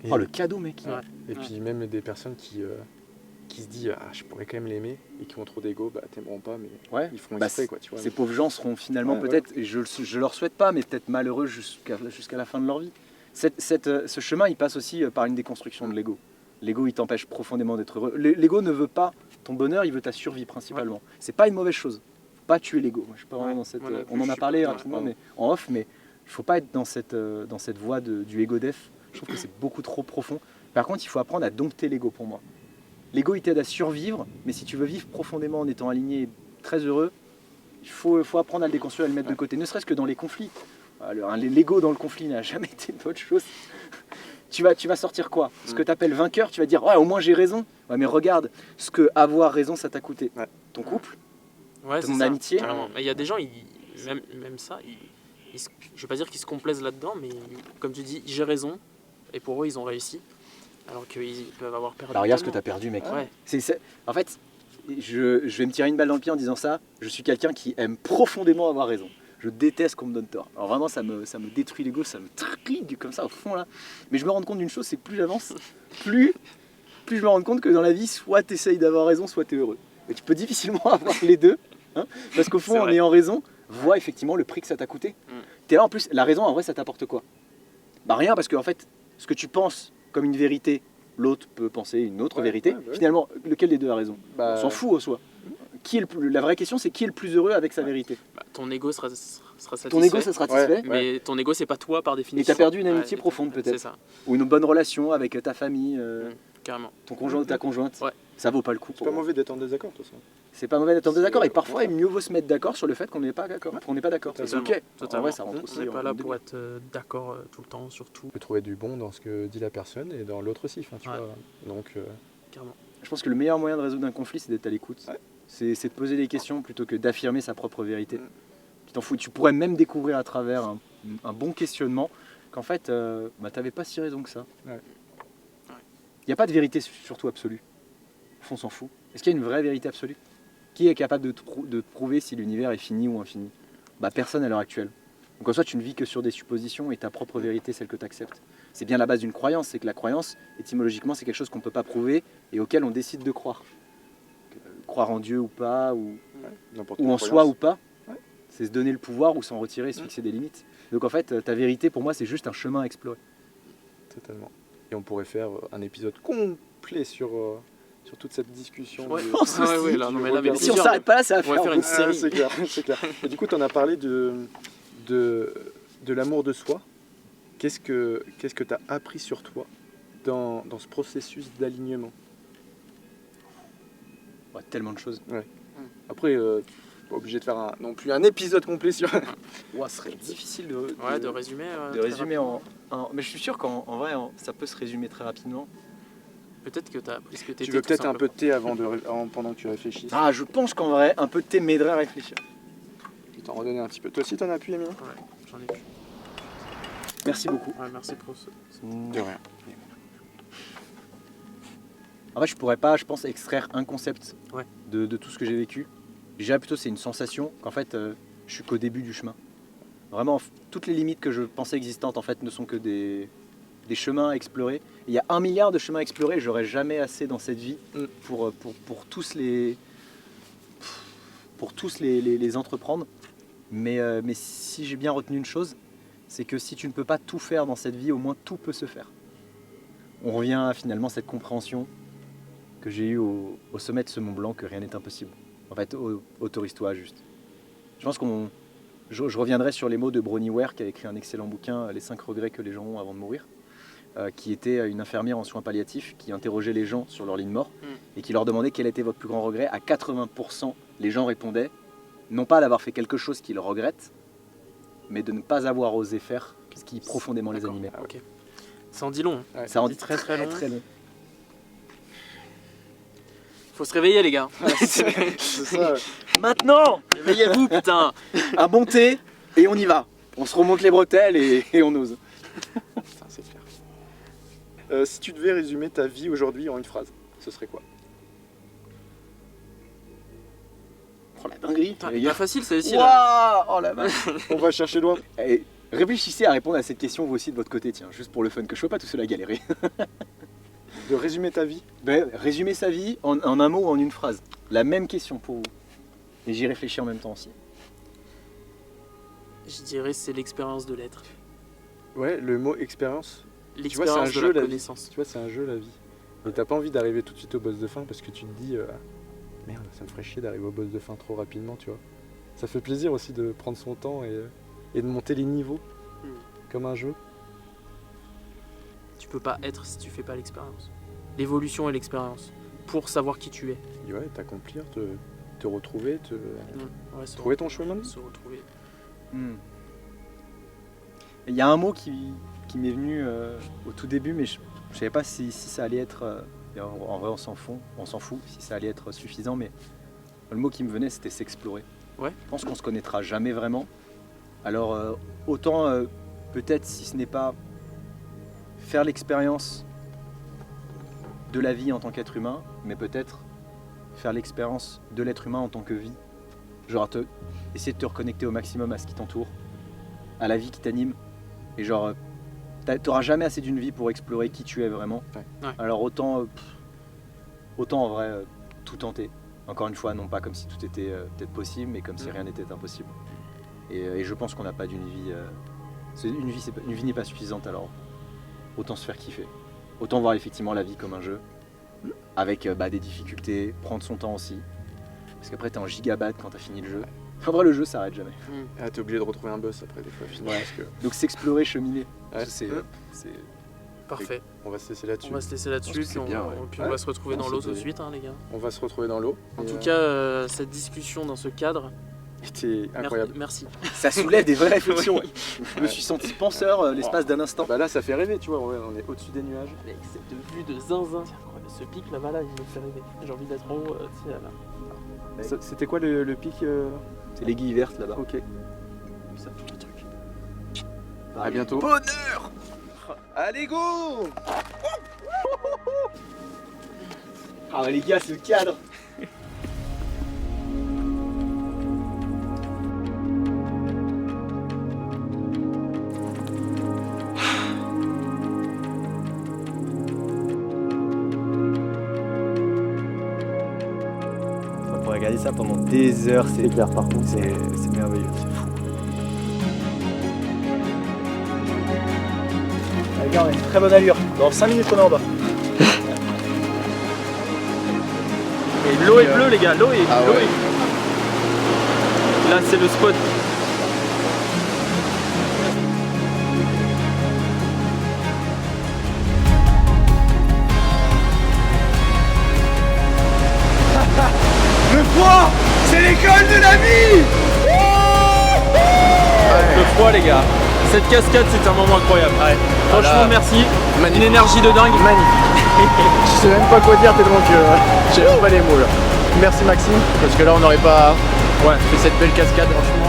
Oh le cadeau, mec. Et puis même des personnes qui se disent ah je pourrais quand même l'aimer et qui ont trop d'ego, bah t'aimeront pas, mais ils feront exprès quoi, tu vois. Ces pauvres gens seront finalement peut-être, et je leur souhaite pas, mais peut-être malheureux jusqu'à la fin de leur vie. Ce chemin il passe aussi par une déconstruction de l'ego. L'ego il t'empêche profondément d'être heureux. L'ego ne veut pas ton bonheur, il veut ta survie principalement. C'est pas une mauvaise chose. Faut pas tuer l'ego. Je suis pas vraiment dans cette. On en a parlé rapidement, mais en off, mais il faut pas être dans cette voie du ego death. Je trouve que c'est beaucoup trop profond. Par contre, il faut apprendre à dompter l'ego pour moi. L'ego il t'aide à survivre, mais si tu veux vivre profondément en étant aligné et très heureux, il faut apprendre à le déconstruire et à le mettre de côté, ne serait-ce que dans les conflits. L'ego dans le conflit n'a jamais été une bonne chose. Tu vas sortir quoi? Ce que tu appelles vainqueur, tu vas dire ouais, au moins j'ai raison. Ouais, mais regarde ce que avoir raison ça t'a coûté. Ton couple, ton amitié. Il y a des gens, même ça, je vais pas dire qu'ils se complaisent là-dedans, mais comme tu dis, j'ai raison, et pour eux ils ont réussi. Alors qu'ils peuvent avoir perdu. Alors regarde ce que tu as perdu, mec. En fait, je vais me tirer une balle dans le pied en disant ça. Je suis quelqu'un qui aime profondément avoir raison. Je déteste qu'on me donne tort. Alors vraiment, ça me détruit l'ego, ça me trille comme ça au fond là. Mais je me rends compte d'une chose, c'est que plus j'avance, plus je me rends compte que dans la vie, soit tu essayes d'avoir raison, soit tu es heureux. Et tu peux difficilement avoir les deux. Hein, parce qu'au fond, en ayant raison, vois effectivement le prix que ça t'a coûté. T'es là en plus, la raison en vrai, ça t'apporte quoi? Bah rien, parce que en fait, ce que tu penses comme une vérité, l'autre peut penser une autre vérité. Finalement, lequel des deux a raison? On s'en fout au soi. La vraie question, c'est qui est le plus heureux avec sa vérité? Ton ego sera satisfait. Ton ego, ça sera satisfait. Mais ton ego, c'est pas toi par définition. Et tu as perdu une amitié profonde peut-être. C'est ça. Ou une bonne relation avec ta famille, carrément. ton conjoint ou ta conjointe. Ça vaut pas le coup. C'est pas mauvais d'être en désaccord, tout ça. C'est pas mauvais d'être en désaccord, et parfois mieux vaut se mettre d'accord sur le fait qu'on n'est pas d'accord. qu'on n'est pas d'accord. C'est Totalement. ok. Totalement. En vrai, ça rentre On aussi. n'est en pas là débat. pour être d'accord tout le temps, sur tout. On peut trouver du bon dans ce que dit la personne et dans l'autre aussi. Tu Ouais. vois. Donc, Carrément. Je pense que le meilleur moyen de résoudre un conflit, c'est d'être à l'écoute. Ouais. C'est de poser des questions plutôt que d'affirmer sa propre vérité. Tu t'en fous. Tu pourrais même découvrir à travers un bon questionnement qu'en fait, t'avais pas si raison que ça. Il Ouais. n'y a pas de vérité surtout absolue. Au fond, on s'en fout. Est-ce qu'il y a une vraie vérité absolue? Qui est capable de prouver si l'univers est fini ou infini? Personne à l'heure actuelle. Donc en soi, tu ne vis que sur des suppositions et ta propre vérité, celle que tu acceptes. C'est bien la base d'une croyance, c'est que la croyance, étymologiquement, c'est quelque chose qu'on ne peut pas prouver et auquel on décide de croire. Croire en Dieu ou pas, ou n'importe en quelle soi croyance. ou pas, Ouais. c'est se donner le pouvoir ou s'en retirer et se fixer des limites. Donc en fait, ta vérité, pour moi, c'est juste un chemin à explorer. Totalement. Et on pourrait faire un épisode complet sur toute cette discussion. Ouais. de- Ouais, là, non, mais là, mais Si on s'arrête pas là, ça va On va faire une Ah, série. c'est clair, c'est clair. Et du coup, tu en as parlé de l'amour de soi. Qu'est-ce que tu as appris sur toi dans ce processus d'alignement? Ouais, tellement de choses. Après, pas obligé de faire non plus un épisode complet sur... Ouais, ce serait difficile de résumer. de résumer mais je suis sûr qu'en vrai, ça peut se résumer très rapidement. Peut-être que tu as appris ce que tu Tu veux peut-être un peu de thé pendant que tu réfléchis. Ah, je pense qu'en vrai, un peu de thé m'aiderait à réfléchir. Je vais t'en redonner un petit peu. Toi aussi, t'en as pu, Emile? Ouais, j'en ai plus. Merci beaucoup. Ouais, merci pour ce. De rien. En vrai, je pourrais pas, je pense, extraire un concept Ouais. de tout ce que j'ai vécu. Déjà, plutôt, c'est une sensation qu'en fait, je suis qu'au début du chemin. Vraiment, toutes les limites que je pensais existantes, en fait, ne sont que des chemins à explorer. Il y a 1 milliard de chemins à explorer, j'aurais jamais assez dans cette vie pour tous les entreprendre. Mais si j'ai bien retenu une chose, c'est que si tu ne peux pas tout faire dans cette vie, au moins tout peut se faire. On revient à finalement cette compréhension que j'ai eue au sommet de ce Mont Blanc, que rien n'est impossible. En fait, autorise-toi juste. Je pense je reviendrai sur les mots de Bronnie Ware, qui a écrit un excellent bouquin, Les 5 regrets que les gens ont avant de mourir, qui était une infirmière en soins palliatifs qui interrogeait les gens sur leur lit de mort et qui leur demandait quel était votre plus grand regret. À 80%, les gens répondaient non pas d'avoir fait quelque chose qu'ils regrettent, mais de ne pas avoir osé faire ce qui profondément les animait. Ok. Ça en dit long. Ouais. Ça en dit très, très long. très long. Faut se réveiller, les gars. C'est ça. Maintenant, Réveillez-vous, putain. un bon thé et on y va. On se remonte les bretelles et on ose. Putain, c'est clair. Si tu devais résumer ta vie aujourd'hui en une phrase, ce serait quoi? Oh la dinguerie. Putain, les pas gars. facile, celle-ci. là. Waouh, oh la vache. On va chercher loin. Et réfléchissez à répondre à cette question vous aussi de votre côté, tiens, juste pour le fun, que je ne sois pas tout seul à galérer. De résumer ta vie. Résumer sa vie en un mot ou en une phrase. La même question pour vous. Et j'y réfléchis en même temps aussi. Je dirais c'est l'expérience de l'être. Ouais, le mot expérience. L'expérience un de jeu, la la vie. connaissance. Tu vois, c'est un jeu, la vie. Et t'as pas envie d'arriver tout de suite au boss de fin parce que tu te dis merde, ça me ferait chier d'arriver au boss de fin trop rapidement, tu vois. Ça fait plaisir aussi de prendre son temps et de monter les niveaux comme un jeu. Tu peux pas être si tu fais pas l'expérience. L'évolution et l'expérience. Pour savoir qui tu es. Et ouais, t'accomplir, te retrouver, Ouais, trouver ton chemin de vie. se retrouver. Il y a un mot qui m'est venu au tout début, mais je ne savais pas si ça allait être... en vrai, on s'en fout si ça allait être suffisant, mais le mot qui me venait, c'était s'explorer. Ouais. Je pense qu'on se connaîtra jamais vraiment. Alors, autant peut-être, si ce n'est pas faire l'expérience de la vie en tant qu'être humain, mais peut-être faire l'expérience de l'être humain en tant que vie. Genre, essayer de te reconnecter au maximum à ce qui t'entoure, à la vie qui t'anime. Et genre, t'auras jamais assez d'une vie pour explorer qui tu es vraiment. Ouais. Alors autant en vrai, tout tenter. Encore une fois, non pas comme si tout était peut-être possible, mais comme si rien n'était impossible. Et je pense qu'on n'a pas d'une vie... une vie n'est pas suffisante, alors autant se faire kiffer. Autant voir effectivement la vie comme un jeu, avec des difficultés, prendre son temps aussi. Parce qu'après t'es en gigabyte quand t'as fini le jeu. En vrai, le jeu s'arrête jamais. Ah, t'es obligé de retrouver un boss après des fois. Finalement, Ouais. parce que... Donc s'explorer, cheminer, Ouais. c'est Parfait. On va se laisser là-dessus. On va se laisser là-dessus, puis, c'est on, bien, ouais. puis on va se retrouver dans l'eau tout de c'était- suite, hein, les gars. On va se retrouver dans l'eau. En Et, tout cas, cette discussion dans ce cadre, c'était incroyable. merci. Ça soulève des vraies réflexions. Je me suis senti penseur l'espace d'un instant. Bah là, ça fait rêver, tu vois. Ouais, on est au-dessus des nuages. Avec cette vue de zinzin. Ce pic là-bas, là, il me fait rêver. J'ai envie d'être en haut, tu sais, là. C'était quoi le pic C'est l'aiguille verte là-bas. Ok. Ça fait un truc. À bientôt. Bonheur. Allez, go! Ah ouais, les gars, c'est le cadre. On pourrait regarder ça pendant des heures, c'est clair. Par contre, c'est merveilleux, c'est fou. Ah, les gars, on a une très bonne allure. Dans 5 minutes, on est en bas. Et l'eau est bleue, les gars, l'eau est. Ah l'eau ouais. Là, c'est le spot. Le froid, c'est l'école de la vie. Le froid, les gars. Cette cascade, c'est un moment incroyable. Franchement, Voilà. merci. Magnifique. Une énergie de dingue. Je sais même pas quoi dire tellement que j'ai même pas les mots là. Merci Maxime. Parce que là, on n'aurait pas fait cette belle cascade. Franchement,